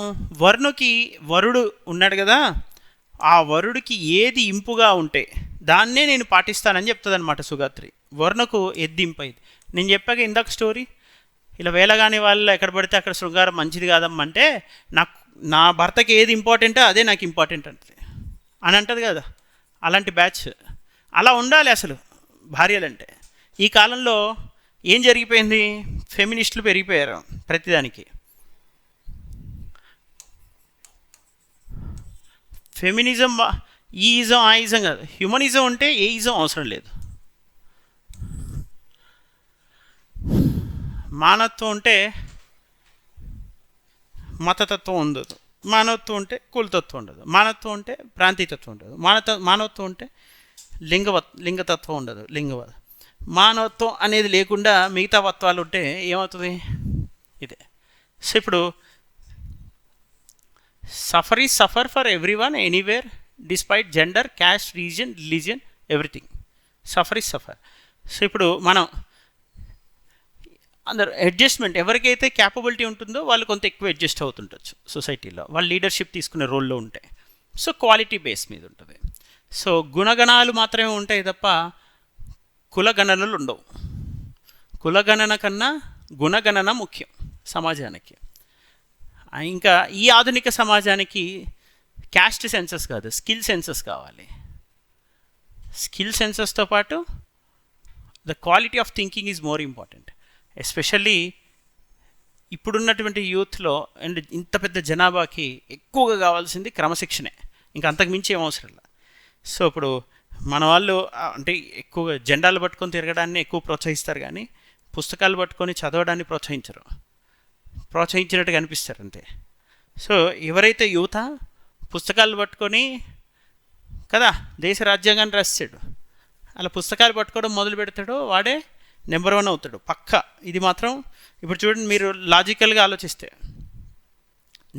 వరుడు ఉన్నాడు కదా, ఆ వరుడికి ఏది ఇంపుగా ఉంటే దాన్నే నేను పాటిస్తానని చెప్తుంది అనమాట సుగాత్రి. వరుణకు ఎద్ది ఇంపైంది. నేను చెప్పాక ఇందాక స్టోరీ, ఇలా వేలగాని వాళ్ళు ఎక్కడ పడితే అక్కడ శృంగారం మంచిది కాదమ్మంటే, నా భర్తకి ఏది ఇంపార్టెంటో అదే నాకు ఇంపార్టెంట్ అంటది అని అంటది కదా. అలాంటి బ్యాచ్ అలా ఉండాలి అసలు భార్యలంటే. ఈ కాలంలో ఏం జరిగిపోయింది? ఫెమినిస్టులు పెరిగిపోయారు ప్రతిదానికి. ఫెమినిజం ఈ ఇజం ఆ ఇజం కాదు, హ్యూమనిజం ఉంటే ఏ ఇజం అవసరం లేదు. మానవత్వం ఉంటే మతతత్వం ఉండదు, మానవత్వం ఉంటే కులతత్వం ఉండదు, మానవత్వం ఉంటే ప్రాంతీయతత్వం ఉండదు, మానవత్వం ఉంటే లింగతత్వం ఉండదు, మానవత్వం అనేది లేకుండా మిగతా తత్వాలు ఉంటే ఏమవుతుంది? ఇదే. సో ఇప్పుడు suffer for every one anywhere despite gender, caste, region, religion, everything. Suffer. So ఇప్పుడు మనం అందరు అడ్జస్ట్మెంట్, ఎవరికైతే క్యాపబిలిటీ ఉంటుందో వాళ్ళు కొంత ఎక్కువ అడ్జస్ట్ అవుతుండొచ్చు సొసైటీలో, వాళ్ళు లీడర్షిప్ తీసుకునే రోల్లో ఉంటాయి. సో క్వాలిటీ బేస్ మీద ఉంటుంది. సో గుణగణాలు మాత్రమే ఉంటాయి తప్ప కులగణనలు ఉండవు. కులగణన కన్నా గుణగణన ముఖ్యం సమాజానికి. ఇంకా ఈ ఆధునిక సమాజానికి క్యాస్ట్ సెన్సస్ కాదు, స్కిల్ సెన్సస్ కావాలి. స్కిల్ సెన్సస్తో పాటు the quality of thinking is more important. Especially ఇప్పుడున్నటువంటి యూత్లో అండ్ ఇంత పెద్ద జనాభాకి ఎక్కువగా కావాల్సింది క్రమశిక్షణే, ఇంకా అంతకు మించి ఏం అవసరం లేదు. సో ఇప్పుడు మన వాళ్ళు అంటే ఎక్కువగా జెండాలు పట్టుకొని తిరగడాన్ని ఎక్కువ ప్రోత్సహిస్తారు, కానీ పుస్తకాలు పట్టుకొని చదవడాన్ని ప్రోత్సహించినట్టుగా అనిపిస్తారు అంతే. సో ఎవరైతే యువత పుస్తకాలు పట్టుకొని కదా దేశ రాజ్యాంగాన్ని రాస్తాడు, అలా పుస్తకాలు పట్టుకోవడం మొదలు పెడతాడో వాడే నెంబర్ 1 అవుతాడు పక్కా. ఇది మాత్రం ఇప్పుడు చూడండి, మీరు లాజికల్గా ఆలోచిస్తే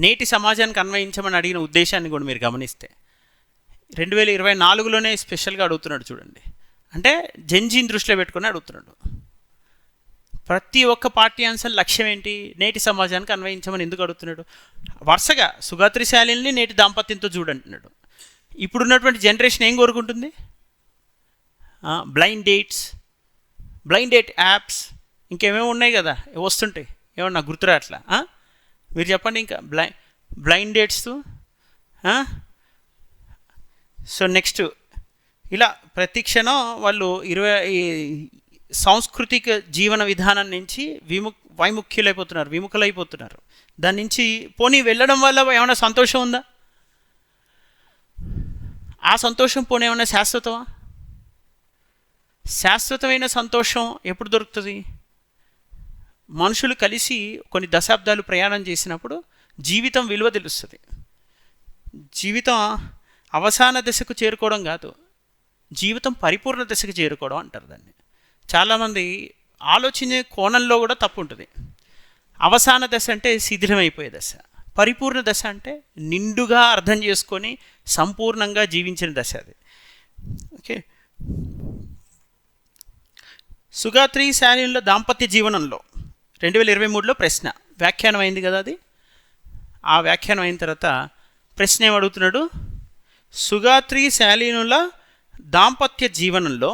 నేటి సమాజానికి అన్వయించమని అడిగిన ఉద్దేశాన్ని కూడా మీరు గమనిస్తే 2024లోనే స్పెషల్గా అడుగుతున్నాడు చూడండి. అంటే జెన్జీని దృష్టిలో పెట్టుకుని అడుగుతున్నాడు. ప్రతి ఒక్క పాఠ్యాంశం లక్ష్యం ఏంటి? నేటి సమాజానికి అన్వయించమని ఎందుకు అడుగుతున్నాడు? వరుసగా సుగాత్రి శాలిని నేటి దాంపత్యంతో చూడంటున్నాడు. ఇప్పుడున్నటువంటి జనరేషన్ ఏం కోరుకుంటుంది? బ్లైండ్ డేట్ యాప్స్, ఇంకేమేమి ఉన్నాయి కదా వస్తుంటాయి, ఏమన్నా గుర్తురా అట్లా మీరు చెప్పండి. ఇంకా బ్లైండ్ డేట్స్. సో నెక్స్ట్ ఇలా ప్రతి క్షణం వాళ్ళు సాంస్కృతిక జీవన విధానం నుంచి విముఖులైపోతున్నారు. దాని నుంచి పోనీ వెళ్ళడం వల్ల ఏమైనా సంతోషం ఉందా? ఆ సంతోషం పోనీ ఏమైనా శాశ్వతమా? శాశ్వతమైన సంతోషం ఎప్పుడు దొరుకుతుంది? మనుషులు కలిసి కొన్ని దశాబ్దాలు ప్రయాణం చేసినప్పుడు జీవితం విలువ తెలుస్తుంది. జీవితం అవసాన దశకు చేరుకోవడం కాదు, జీవితం పరిపూర్ణ దశకు చేరుకోవడం అంటారు దాన్ని. చాలామంది ఆలోచన కోణంలో కూడా తప్పు ఉంటుంది. అవసాన దశ అంటే శిథిలమైపోయే దశ, పరిపూర్ణ దశ అంటే నిండుగా అర్థం చేసుకొని సంపూర్ణంగా జీవించిన దశ అది. ఓకే. సుగాత్రి శాలినుల దాంపత్య జీవనంలో 2023లో ప్రశ్న వ్యాఖ్యానం అయింది కదా. అది ఆ వ్యాఖ్యానం అయిన తర్వాత ప్రశ్న ఏమడుగుతున్నాడు, సుగాత్రి శాలినుల దాంపత్య జీవనంలో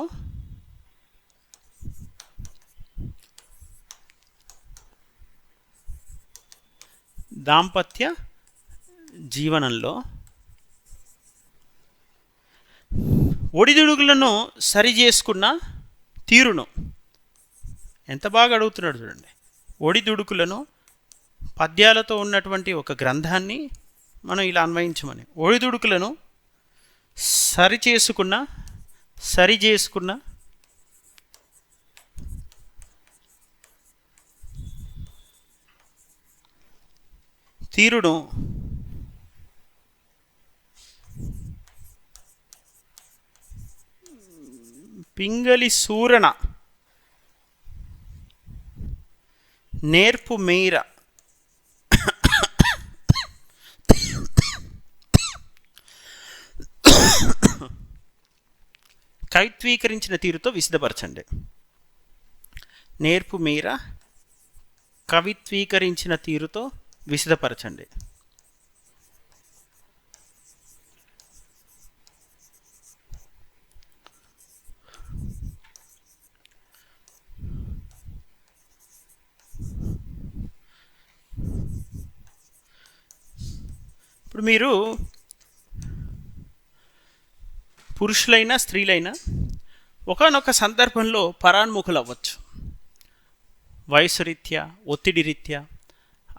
ఒడిదుడుకులను సరి చేసుకున్న తీరును, ఎంత బాగా అడుగుతున్నాడు చూడండి. ఒడిదుడుకులను పద్యాలతో ఉన్నటువంటి ఒక గ్రంథాన్ని మనం ఇలా అన్వయించమని, ఒడిదుడుకులను సరి చేసుకున్న తీరును పింగళి సూరణ నేర్పు మేర కవిత్వీకరించిన తీరుతో విశదపరచండి. నేర్పు మేర కవిత్వీకరించిన తీరుతో విశదపరచండి. ఇప్పుడు మీరు పురుషులైనా స్త్రీలైనా ఒకానొక సందర్భంలో పరాన్ముఖులు అవ్వచ్చు. వయసు రీత్యా, ఒత్తిడి రీత్యా,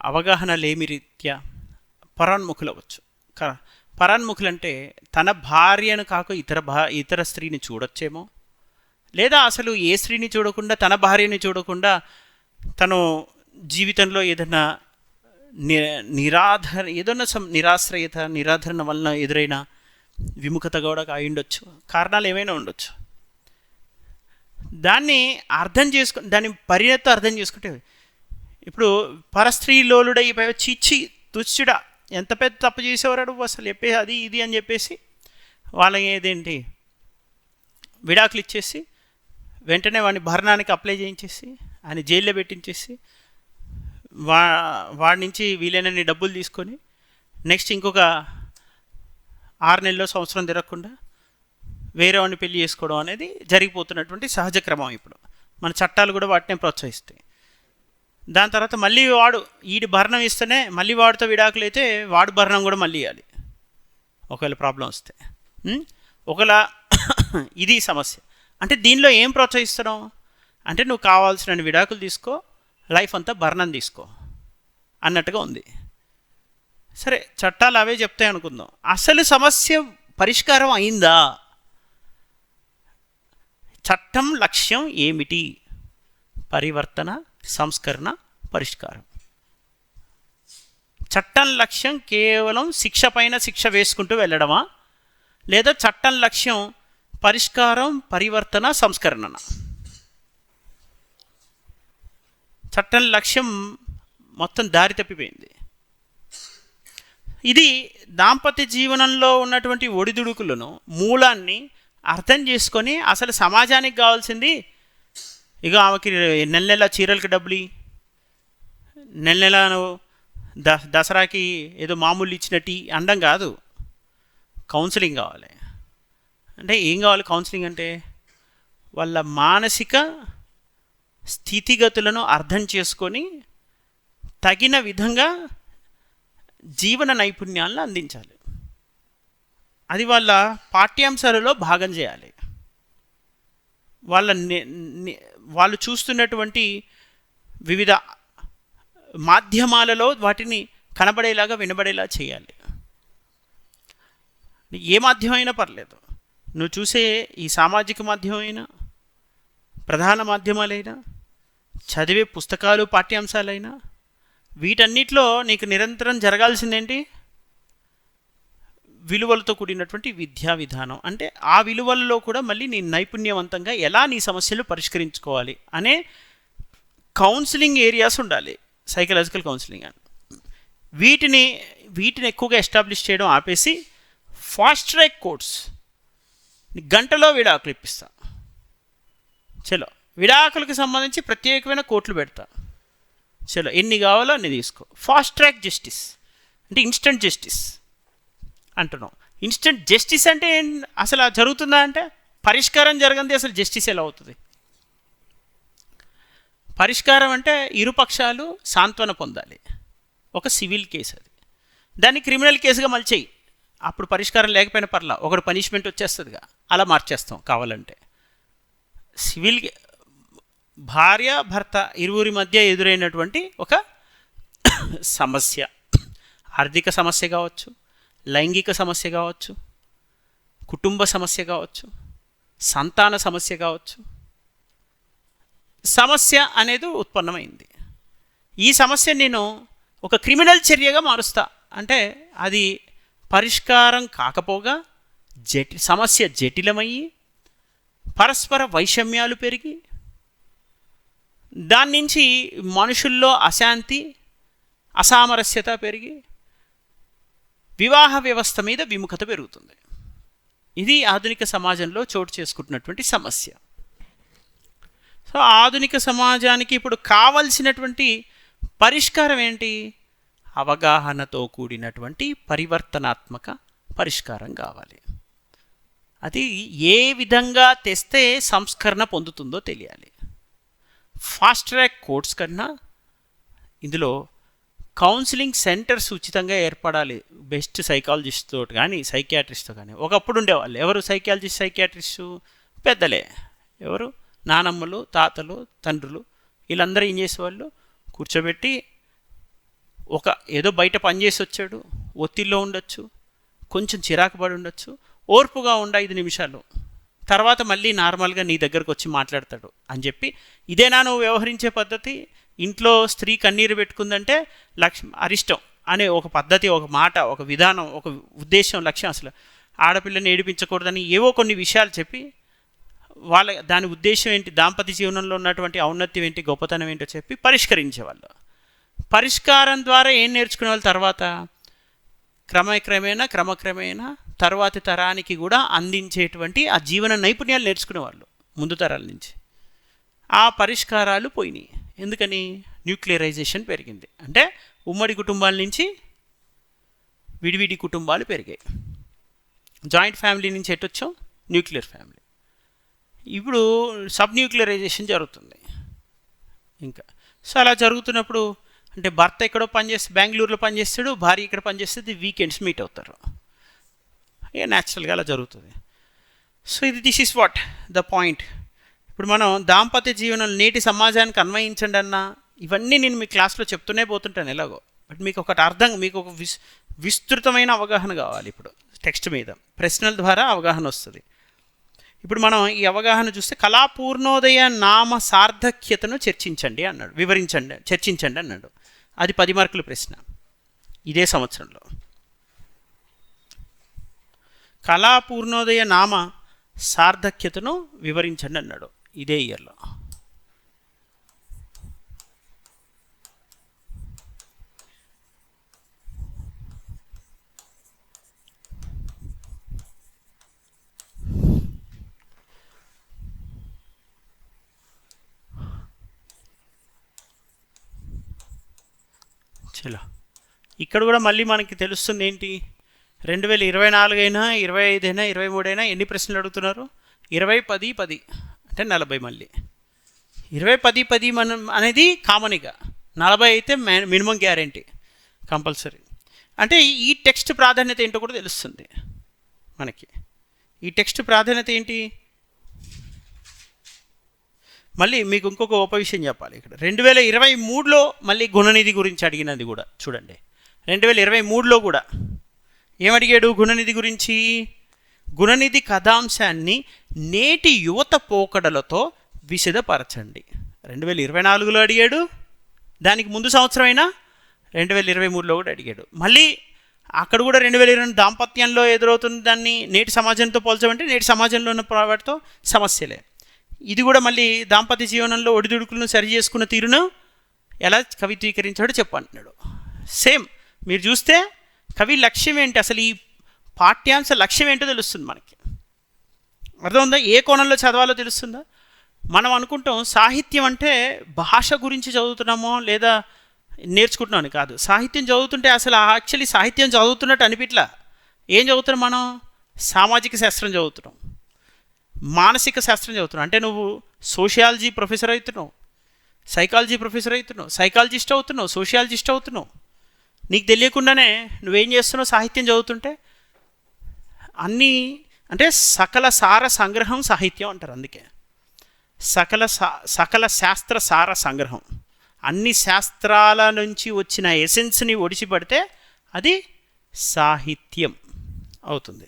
అవగాహన లేమి రీత్యా పరాన్ముఖులు అవ్వచ్చు. పరాన్ముఖులు అంటే తన భార్యను కాక ఇతర స్త్రీని చూడొచ్చేమో, లేదా అసలు ఏ స్త్రీని చూడకుండా తన భార్యని చూడకుండా తను జీవితంలో ఏదైనా నిరాశ్రయత నిరాధరణ వలన ఎదురైన విముఖత కూడా అయ్యుండొచ్చు. కారణాలు ఏమైనా ఉండొచ్చు. దాన్ని పరిణతితో అర్థం చేసుకుంటే, ఇప్పుడు పరస్త్రీ లోలుడైపోయి చీచి తుచ్చుడా ఎంత పెద్ద తప్పు చేసేవాడు అసలు చెప్పేసి అది ఇది అని చెప్పేసి వాళ్ళకి ఏదేంటి విడాకులు ఇచ్చేసి వెంటనే వాడిని భరణానికి అప్లై చేయించేసి ఆయన జైల్లో పెట్టించేసి వాడి నుంచి వీలైనన్ని డబ్బులు తీసుకొని నెక్స్ట్ ఇంకొక 6 నెలల్లో సంవత్సరం తిరగకుండా వేరే వాడిని పెళ్లి చేసుకోవడం అనేది జరిగిపోతున్నటువంటి సహజ క్రమం. ఇప్పుడు మన చట్టాలు కూడా వాటినే ప్రోత్సహిస్తాయి. దాని తర్వాత మళ్ళీ వీడి భరణం ఇస్తేనే మళ్ళీ వాడితో విడాకులు అయితే వాడు భరణం కూడా మళ్ళీ ఇవ్వాలి ఒకవేళ ప్రాబ్లం వస్తే. ఒకవేళ ఇది సమస్య. అంటే దీనిలో ఏం ప్రోత్సహిస్తున్నాం అంటే నువ్వు కావాల్సిన విడాకులు తీసుకో, లైఫ్ అంతా భరణం తీసుకో అన్నట్టుగా ఉంది. సరే, చట్టాలు అవే చెప్తాయి అనుకుందాం. అసలు సమస్య పరిష్కారం అయిందా? చట్టం లక్ష్యం ఏమిటి? పరివర్తన, సంస్కరణ, పరిష్కారం. చట్టం లక్ష్యం కేవలం శిక్ష పైన శిక్ష వేసుకుంటూ వెళ్ళడమా, లేదా చట్టం లక్ష్యం పరిష్కారం, పరివర్తన, సంస్కరణ? చట్టం లక్ష్యం మొత్తం దారి తప్పిపోయింది. ఇది దాంపత్య జీవనంలో ఉన్నటువంటి ఒడిదుడుకులను మూలాన్ని అర్థం చేసుకొని అసలు సమాజానికి కావాల్సింది ఇక ఆమెకి నెల నెల చీరలకి డబ్బులు, నెల నెల దసరాకి ఏదో మామూలు ఇచ్చినట్టు అండం కాదు. కౌన్సిలింగ్ కావాలి. అంటే ఏం కావాలి కౌన్సిలింగ్ అంటే? వాళ్ళ మానసిక స్థితిగతులను అర్థం చేసుకొని తగిన విధంగా జీవన నైపుణ్యాలను అందించాలి. అది వాళ్ళ పాఠ్యాంశాలలో భాగం చేయాలి. వాళ్ళు చూస్తున్నటువంటి వివిధ మాధ్యమాలలో వాటిని కనబడేలాగా వినబడేలా చేయాలి. ఏ మాధ్యమం అయినా పర్లేదు. నువ్వు చూసే ఈ సామాజిక మాధ్యమైనా, ప్రధాన మాధ్యమాలైనా, చదివే పుస్తకాలు, పాఠ్యాంశాలైనా, వీటన్నిటిలో నీకు నిరంతరం జరగాల్సిందేంటి? విలువలతో కూడినటువంటి విద్యా విధానం. అంటే ఆ విలువల్లో కూడా మళ్ళీ నీ నైపుణ్యవంతంగా ఎలా నీ సమస్యలు పరిష్కరించుకోవాలి అనే కౌన్సిలింగ్ ఏరియాస్ ఉండాలి. సైకలాజికల్ కౌన్సిలింగ్ అని వీటిని ఎక్కువగా ఎస్టాబ్లిష్ చేయడం ఆపేసి ఫాస్ట్ ట్రాక్ కోర్స్, గంటలో విడాకులు ఇప్పిస్తా, చలో విడాకులకు సంబంధించి ప్రత్యేకమైన కోర్టులు పెడతా, చలో ఎన్ని కావాలో అన్ని తీసుకో. ఫాస్ట్ ట్రాక్ జస్టిస్ అంటే ఇన్స్టంట్ జస్టిస్ అంటున్నాం. ఇన్స్టంట్ జస్టిస్ అంటే అసలు అది జరుగుతుందా అంటే, పరిష్కారం జరగంది అసలు జస్టిస్ ఎలా అవుతుంది? పరిష్కారం అంటే ఇరుపక్షాలు సాంత్వన పొందాలి. ఒక సివిల్ కేసు అది, దాన్ని క్రిమినల్ కేసుగా మలిచేయి, అప్పుడు పరిష్కారం లేకపోయినా పర్లా, ఒకటి పనిష్మెంట్ వచ్చేస్తుందిగా, అలా మార్చేస్తాం కావాలంటే. సివిల్ భార్య భర్త ఇరువురి మధ్య ఎదురైనటువంటి ఒక సమస్య, ఆర్థిక సమస్య కావచ్చు, లైంగిక సమస్య కావచ్చు, కుటుంబ సమస్య కావచ్చు, సంతాన సమస్య కావచ్చు, సమస్య అనేది ఉత్పన్నమైంది. ఈ సమస్య నేను ఒక క్రిమినల్ చర్యగా మారుస్తా అంటే అది పరిష్కారం కాకపోగా సమస్య జటిలమయ్యి పరస్పర వైషమ్యాలు పెరిగి దాని నుంచి మనుషుల్లో అశాంతి అసామరస్యత పెరిగి వివాహ వ్యవస్థ మీద విముఖత పెరుగుతుంది. ఇది ఆధునిక సమాజంలో చోటు చేసుకుంటున్నటువంటి సమస్య. సో ఆధునిక సమాజానికి ఇప్పుడు కావలసినటువంటి పరిష్కారం ఏంటి? అవగాహనతో కూడినటువంటి పరివర్తనాత్మక పరిష్కారం కావాలి. అది ఏ విధంగా తెస్తే సంస్కరణ పొందుతుందో తెలియాలి. ఫాస్ట్ ట్రాక్ కోర్ట్స్ కన్నా ఇందులో కౌన్సిలింగ్ సెంటర్స్ ఉచితంగా ఏర్పడాలి. బెస్ట్ సైకాలజిస్ట్తో కానీ సైకియాట్రిస్ట్తో కానీ. ఒకప్పుడు ఉండేవాళ్ళు ఎవరు సైకాలజిస్ట్ సైకియాట్రిస్టు? పెద్దలే, ఎవరు నానమ్మలు తాతలు తండ్రులు, వీళ్ళందరూ ఏం చేసేవాళ్ళు? కూర్చోబెట్టి ఒక ఏదో బయట పనిచేసి వచ్చాడు, ఒత్తిడిలో ఉండొచ్చు, కొంచెం చిరాకు పడి ఉండొచ్చు, ఓర్పుగా ఉండ 5 నిమిషాలు, తర్వాత మళ్ళీ నార్మల్గా నీ దగ్గరకు వచ్చి మాట్లాడతాడు అని చెప్పి, ఇదేనా నువ్వు వ్యవహరించే పద్ధతి? ఇంట్లో స్త్రీ కన్నీరు పెట్టుకుందంటే అరిష్టం అనే ఒక పద్ధతి, ఒక మాట, ఒక విధానం, ఒక ఉద్దేశం, లక్ష్యం, అసలు ఆడపిల్లని ఏడిపించకూడదని ఏవో కొన్ని విషయాలు చెప్పి దాని ఉద్దేశం ఏంటి, దాంపత్య జీవనంలో ఉన్నటువంటి ఔన్నత్యం ఏంటి, గొప్పతనం ఏంటో చెప్పి పరిష్కరించేవాళ్ళు. పరిష్కారం ద్వారా ఏం నేర్చుకునే వాళ్ళు? తర్వాత క్రమక్రమేణా తర్వాతి తరానికి కూడా అందించేటువంటి ఆ జీవన నైపుణ్యాలు నేర్చుకునేవాళ్ళు ముందు తరాల నుంచి. ఆ పరిష్కారాలు పోయినాయి. ఎందుకని? న్యూక్లియరైజేషన్ పెరిగింది. అంటే ఉమ్మడి కుటుంబాల నుంచి విడివిడి కుటుంబాలు పెరిగాయి. జాయింట్ ఫ్యామిలీ నుంచి ఎట్టొచ్చాం? Nuclear family. ఇప్పుడు సబ్ న్యూక్లియరైజేషన్ జరుగుతుంది ఇంకా. సో అలా జరుగుతున్నప్పుడు అంటే భర్త ఎక్కడో పనిచేస్తే బెంగళూరులో పనిచేస్తాడు, భార్య ఇక్కడ పనిచేస్తుంది, వీకెండ్స్ మీట్ అవుతారు. ఇక న్యాచురల్గా అలా జరుగుతుంది. So this is what the point. ఇప్పుడు మనం దాంపత్య జీవనం నేటి సమాజానికి అన్వయించండి అన్న ఇవన్నీ నేను మీ క్లాస్లో చెప్తూనే పోతుంటాను ఎలాగో. బట్ మీకు ఒకటి అర్థం, మీకు ఒక విస్తృతమైన అవగాహన కావాలి. ఇప్పుడు టెక్స్ట్ మీద ప్రశ్నల ద్వారా అవగాహన వస్తుంది. ఇప్పుడు మనం ఈ అవగాహన చూస్తే కళాపూర్ణోదయ నామ సార్థక్యతను చర్చించండి అన్నాడు, చర్చించండి అన్నాడు. అది 10 మార్కుల ప్రశ్న ఇదే సంవత్సరంలో. కళాపూర్ణోదయ నామ సార్థక్యతను వివరించండి అన్నాడు ఇదే ఇయర్లో. చలో ఇక్కడ కూడా మళ్ళీ మనకి తెలుస్తుంది ఏంటి, 2024 అయినా 25 అయినా 23 అయినా ఎన్ని ప్రశ్నలు అడుగుతున్నారు? 20, 10, 10 అంటే 40. మళ్ళీ 20, 10, 10 మనం అనేది కామన్గా, 40 అయితే మినిమం గ్యారెంటీ కంపల్సరీ. అంటే ఈ టెక్స్ట్ ప్రాధాన్యత ఏంటో కూడా తెలుస్తుంది మనకి. ఈ టెక్స్ట్ ప్రాధాన్యత ఏంటి? మళ్ళీ మీకు ఇంకొక గొప్ప విషయం చెప్పాలి. ఇక్కడ 2023లో మళ్ళీ గుణనిధి గురించి అడిగినది కూడా చూడండి. 2023లో కూడా ఏమడిగాడు గుణనిధి గురించి? గుణనిధి కథాంశాన్ని నేటి యువత పోకడలతో విశదపరచండి. 2024లో అడిగాడు, దానికి ముందు సంవత్సరం అయినా 2023లో కూడా అడిగాడు. మళ్ళీ అక్కడ కూడా 2020 దాంపత్యంలో ఎదురవుతున్న దాన్ని నేటి సమాజంతో పోల్చమంటే నేటి సమాజంలో ఉన్న వాటితో సమస్యలే. ఇది కూడా మళ్ళీ దాంపత్య జీవనంలో ఒడిదుడుకులను సరి చేసుకున్న తీరును ఎలా కవిత్వీకరించాడో చెప్పంటున్నాడు. సేమ్ మీరు చూస్తే కవి లక్ష్యం ఏంటి, అసలు ఈ పాఠ్యాంశ లక్ష్యం ఏంటో తెలుస్తుంది మనకి. అర్థం ఉందా? ఏ కోణంలో చదవాలో తెలుస్తుందా? మనం అనుకుంటాం సాహిత్యం అంటే భాష గురించి చదువుతున్నామో లేదా నేర్చుకుంటున్నాను కాదు. సాహిత్యం చదువుతుంటే అసలు యాక్చువల్లీ సాహిత్యం చదువుతున్నట్టు అనిపిట్లా. ఏం చదువుతున్నాం మనం? సామాజిక శాస్త్రం చదువుతున్నాం, మానసిక శాస్త్రం చదువుతున్నాం. అంటే నువ్వు సోషియాలజీ ప్రొఫెసర్ అవుతున్నావు, సైకాలజీ ప్రొఫెసర్ అవుతున్నావు, సైకాలజిస్ట్ అవుతున్నావు, సోషియాలజిస్ట్ అవుతున్నావు. నీకు తెలియకుండానే నువ్వేం చేస్తున్నావు? సాహిత్యం చదువుతుంటే అన్నీ అంటే సకల సార సంగ్రహం సాహిత్యం అంటారు. అందుకే సకల శాస్త్ర సార సంగ్రహం. అన్ని శాస్త్రాల నుంచి వచ్చిన ఎసెన్స్ని ఒడిచిపడితే అది సాహిత్యం అవుతుంది.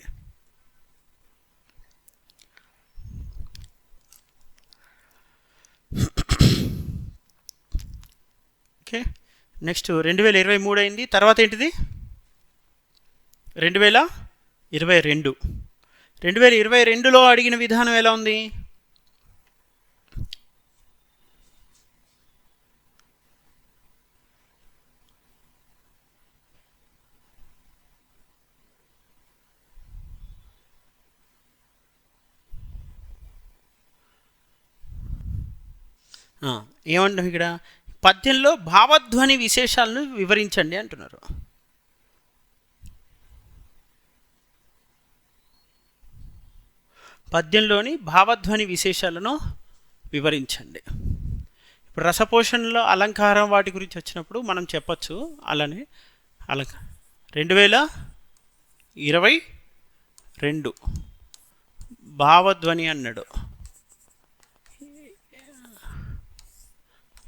ఓకే, నెక్స్ట్ 2023 అయింది. తర్వాత ఏంటిది? 2022. 2022లో అడిగిన విధానం ఎలా ఉంది? ఏమంటాం ఇక్కడ? పద్యంలో భావధ్వని విశేషాలను వివరించండి అంటున్నారు. పద్యంలోని భావధ్వని విశేషాలను వివరించండి. ఇప్పుడు రసపోషణలో అలంకారం వాటి గురించి వచ్చినప్పుడు మనం చెప్పచ్చు అలానే. 2022 భావధ్వని అన్నాడు,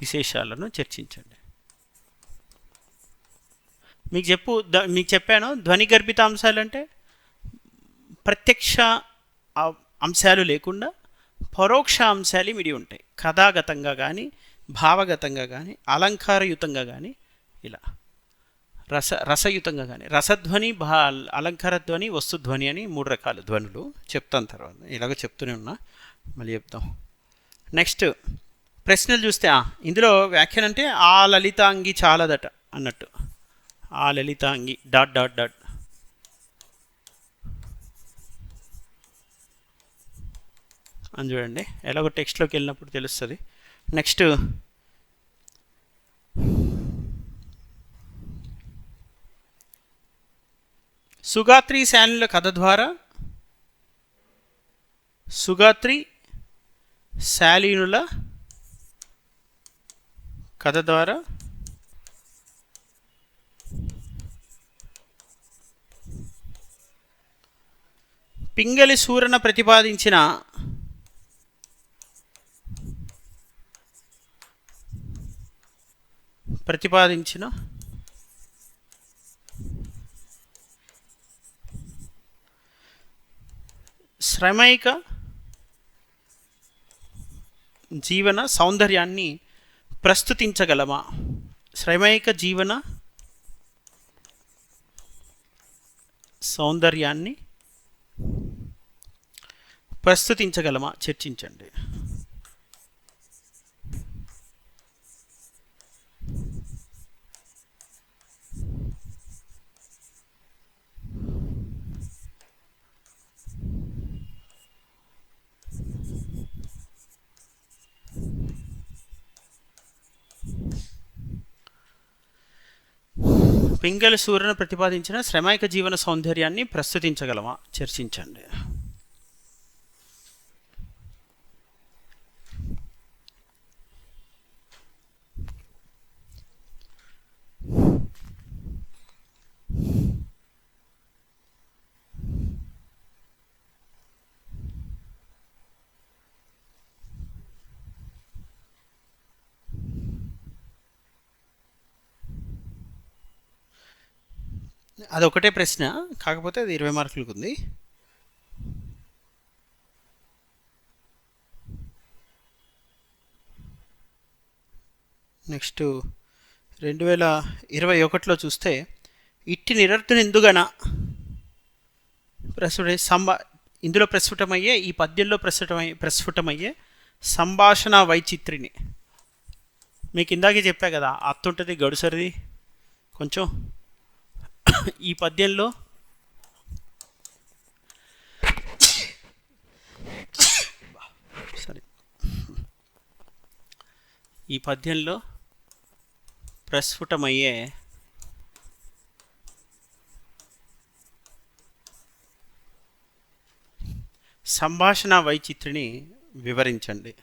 విశేషాలను చర్చించండి. మీకు చెప్పాను ధ్వని గర్భిత అంశాలంటే ప్రత్యక్ష అంశాలు లేకుండా పరోక్ష అంశాలు మిడి ఉంటాయి. కథాగతంగా కానీ, భావగతంగా కానీ, అలంకారయుతంగా కానీ, ఇలా రసయుతంగా కానీ. రసధ్వని, అలంకార ధ్వని, వస్తుధ్వని అని 3 రకాల ధ్వనులు చెప్తాను. తర్వాత ఇలాగో చెప్తూనే ఉన్నా, మళ్ళీ చెప్తాం. నెక్స్ట్ ప్రశ్నలు చూస్తే ఇందులో వ్యాఖ్యానం అంటే ఆ లలితాంగి చాలదట అన్నట్టు. ఆ లలితాంగి ... అని చూడండి, ఎలాగో టెక్స్ట్లోకి వెళ్ళినప్పుడు తెలుస్తుంది. నెక్స్ట్ సుగాత్రి శాలినుల కథ ద్వారా, సుగాత్రి శాలినుల కథ ద్వారా పింగళి సూరన ప్రతిపాదించిన శ్రమైక జీవన సౌందర్యాన్ని ప్రస్తుతించగలమా? శ్రమైక జీవన సౌందర్యాన్ని ప్రస్తుతించగలమా? చర్చించండి. పింగళి సూరన ప్రతిపాదించిన శ్రమైక జీవన సౌందర్యాన్ని ప్రస్తుతించగలమా? చర్చించండి. అదొకటే ప్రశ్న, కాకపోతే అది 20 మార్కులకు ఉంది. నెక్స్ట్ 2021లో చూస్తే ఇట్టి నిరర్ధన ఎందుగన ఇందులో ప్రస్ఫుటమయ్యే, ఈ పద్యంలో ప్రస్ఫుటమయ్యే సంభాషణ వైచిత్రిని మీకు ఇందాకే చెప్పా కదా, అత్తుంటుంది గడుసరిది కొంచెం. ఈ పద్యంలో ఈ పద్యంలో ప్రస్ఫుటమయ్యే సంభాషణ వైచిత్రిని వివరించండి.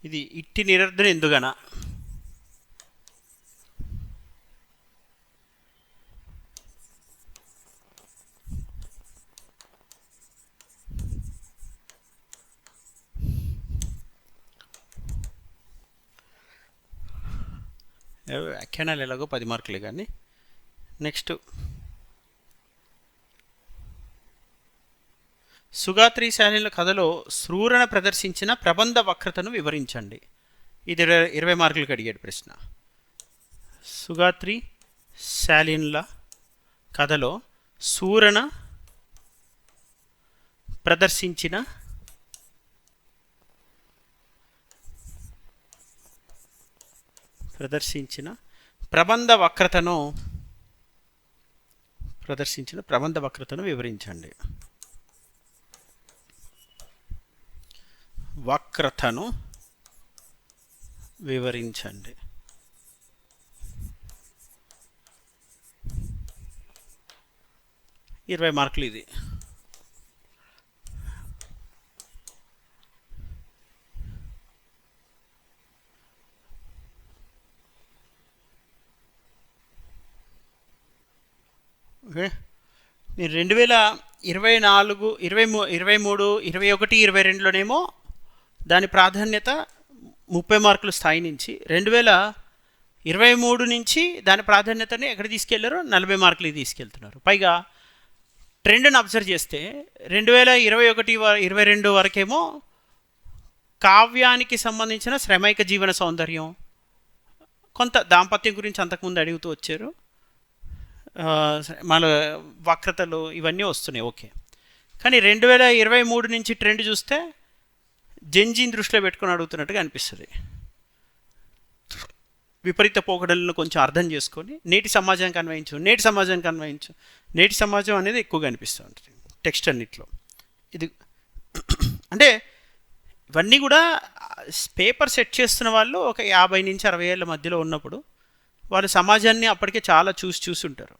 ఇది ఇట్టి నిరర్ధన ఎందుగన. వ్యాఖ్యానాలు ఎలాగో 10 మార్కులే కానీ. నెక్స్ట్ సుగాత్రి శాలినుల కథలో శూరణ ప్రదర్శించిన ప్రబంధ వక్రతను వివరించండి. ఇది 20 మార్కులకు అడిగాడు ప్రశ్న. సుగాత్రి శాలినుల కథలో శూరణ ప్రదర్శించిన ప్రబంధ వక్రతను వివరించండి. వక్రతను వివరించండి. ఇరవై మార్కులు ఇది. ఓకే, మీరు 2024, 23, 21, 22లోనేమో దాని ప్రాధాన్యత 30 మార్కుల స్థాయి నుంచి 2023 నుంచి దాని ప్రాధాన్యతని ఎక్కడ తీసుకెళ్లారో 40 మార్కులకి తీసుకెళ్తున్నారు. పైగా ట్రెండ్ని అబ్జర్వ్ చేస్తే 2021, 22 వరకేమో కావ్యానికి సంబంధించిన శ్రమైక జీవన సౌందర్యం, కొంత దాంపత్యం గురించి అంతకుముందు అడుగుతూ వచ్చారు, మన వక్రతలు ఇవన్నీ వస్తున్నాయి. ఓకే, కానీ 2023 నుంచి ట్రెండ్ చూస్తే జంజీని దృష్టిలో పెట్టుకొని అడుగుతున్నట్టుగా అనిపిస్తుంది. విపరీత పోకడలను కొంచెం అర్థం చేసుకొని నేటి సమాజానికి అన్వయించు. నేటి సమాజం అనేది ఎక్కువగా అనిపిస్తూ ఉంటుంది టెక్స్ట్ అన్నిట్లో. ఇది అంటే ఇవన్నీ కూడా పేపర్ సెట్ చేస్తున్న వాళ్ళు ఒక 50 నుంచి 60 ఏళ్ళ మధ్యలో ఉన్నప్పుడు వాళ్ళు సమాజాన్ని అప్పటికే చాలా చూసి ఉంటారు.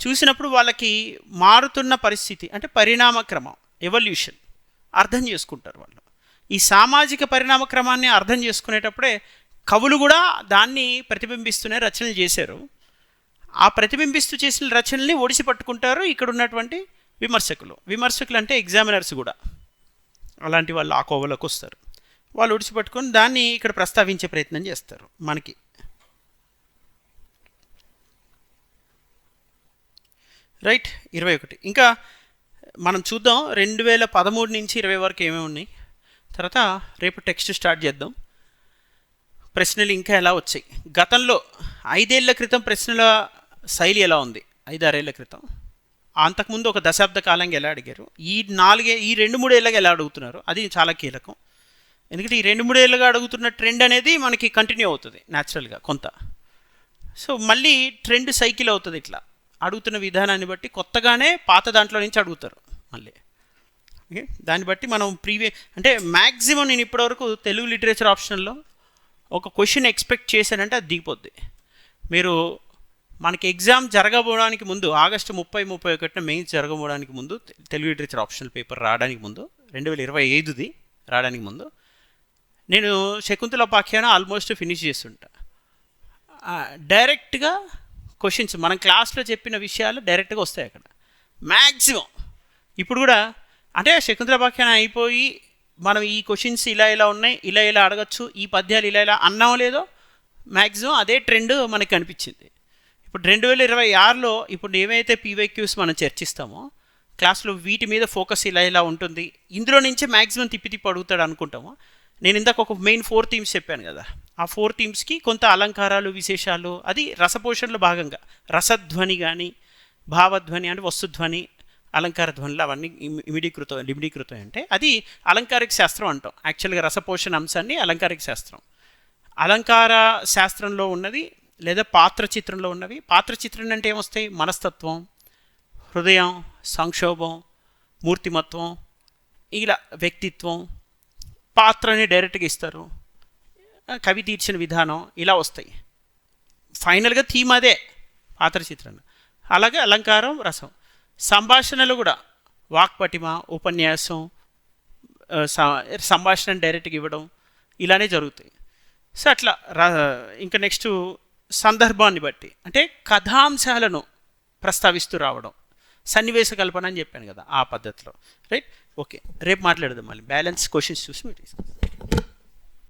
చూసినప్పుడు వాళ్ళకి మారుతున్న పరిస్థితి అంటే పరిణామక్రమం, ఎవల్యూషన్ అర్థం చేసుకుంటారు వాళ్ళు. ఈ సామాజిక పరిణామక్రమాన్ని అర్థం చేసుకునేటప్పుడే కవులు కూడా దాన్ని ప్రతిబింబిస్తూనే రచనలు చేశారు. ఆ ప్రతిబింబిస్తూ చేసిన రచనల్ని ఒడిసి పట్టుకుంటారు ఇక్కడ ఉన్నటువంటి విమర్శకులు అంటే ఎగ్జామినర్స్ కూడా అలాంటి వాళ్ళు ఆ కోవలోకి వస్తారు. వాళ్ళు ఒడిసి పట్టుకొని దాన్ని ఇక్కడ ప్రస్తావించే ప్రయత్నం చేస్తారు. మనకి రైట్ 21. ఇంకా మనం చూద్దాం 2013 నుంచి 20 వరకు ఏమేమి ఉన్నాయి. తర్వాత రేపు టెక్స్ట్ స్టార్ట్ చేద్దాం. ప్రశ్నలు ఇంకా ఎలా వచ్చాయి, గతంలో 5 ఏళ్ల క్రితం ప్రశ్నల శైలి ఎలా ఉంది, 5-6 ఏళ్ల క్రితం, అంతకుముందు ఒక దశాబ్ద కాలంగా ఎలా అడిగారు, ఈ 2-3 ఏళ్ళగా ఎలా అడుగుతున్నారు, అది చాలా కీలకం. ఎందుకంటే ఈ 2-3 ఏళ్ళగా అడుగుతున్న ట్రెండ్ అనేది మనకి కంటిన్యూ అవుతుంది న్యాచురల్గా కొంత. సో మళ్ళీ ట్రెండ్ సైకిల్ అవుతుంది. ఇట్లా అడుగుతున్న విధానాన్ని బట్టి కొత్తగానే పాత దాంట్లో నుంచి అడుగుతారు మళ్ళీ. ఓకే, దాన్ని బట్టి మనం అంటే మ్యాక్సిమం నేను ఇప్పటివరకు తెలుగు లిటరేచర్ ఆప్షన్లో ఒక క్వశ్చన్ ఎక్స్పెక్ట్ చేశానంటే అది దిగిపోద్ది. మీరు మనకి ఎగ్జామ్ జరగబోవడానికి ముందు ఆగస్టు 30-31 మెయిన్స్ జరగబోవడానికి ముందు తెలుగు లిటరేచర్ ఆప్షనల్ పేపర్ రావడానికి ముందు 2025ది రావడానికి ముందు నేను శకుంతలోపాఖ్యానం ఆల్మోస్ట్ ఫినిష్ చేస్తుంటా. డైరెక్ట్గా క్వశ్చన్స్ మనం క్లాస్లో చెప్పిన విషయాలు డైరెక్ట్గా వస్తాయి అక్కడ మ్యాక్సిమం. ఇప్పుడు కూడా అంటే శకుంతలోపాఖ్యానం అయిపోయి మనం ఈ క్వశ్చన్స్ ఇలా ఉన్నాయి, ఇలా అడగచ్చు, ఈ పద్యాలు ఇలా అన్నాం లేదో మ్యాక్సిమం అదే ట్రెండ్ మనకి కనిపించింది. ఇప్పుడు 2026లో ఇప్పుడు ఏమైతే పీవైక్యూస్ మనం చర్చిస్తామో క్లాస్లో వీటి మీద ఫోకస్ ఇలా ఉంటుంది, ఇందులో నుంచే మ్యాక్సిమం తిప్పి అడుగుతాడు అనుకుంటాము. నేను ఇందాక ఒక మెయిన్ 4 థీమ్స్ చెప్పాను కదా, ఆ 4 థీమ్స్కి కొంత అలంకారాలు విశేషాలు, అది రసపోషణలో భాగంగా రసధ్వని కానీ భావధ్వని అంటే వస్తుధ్వని అలంకార ధ్వనులు అవన్నీ లిమిడీకృతం అంటే అది అలంకారిక శాస్త్రం అంటాం. యాక్చువల్గా రసపోషణ అంశాన్ని అలంకారిక శాస్త్రం. అలంకార శాస్త్రంలో ఉన్నది లేదా పాత్ర చిత్రంలో ఉన్నవి. పాత్ర చిత్రం అంటే ఏమొస్తాయి? మనస్తత్వం, హృదయం, సంక్షోభం, మూర్తిమత్వం, ఇలా వ్యక్తిత్వం, పాత్రని డైరెక్ట్గా ఇస్తారు, కవి తీర్చిన విధానం, ఇలా వస్తాయి. ఫైనల్గా థీమ్ అదే పాత్ర చిత్రంలో. అలాగే అలంకారం, రసం. సంభాషణలు కూడా వాక్పటిమ, ఉపన్యాసం, సంభాషణ డైరెక్ట్గా ఇవ్వడం, ఇలానే జరుగుతాయి. సో అట్లా ఇంకా నెక్స్ట్ సందర్భాన్ని బట్టి అంటే కథాంశాలను ప్రస్తావిస్తూ రావడం, సన్నివేశ కల్పన అని చెప్పాను కదా, ఆ పద్ధతిలో. రైట్, ఓకే, రేపు మాట్లాడదాం మళ్ళీ బ్యాలెన్స్ క్వశ్చన్స్ చూసి మీరు తీసుకుంటాం.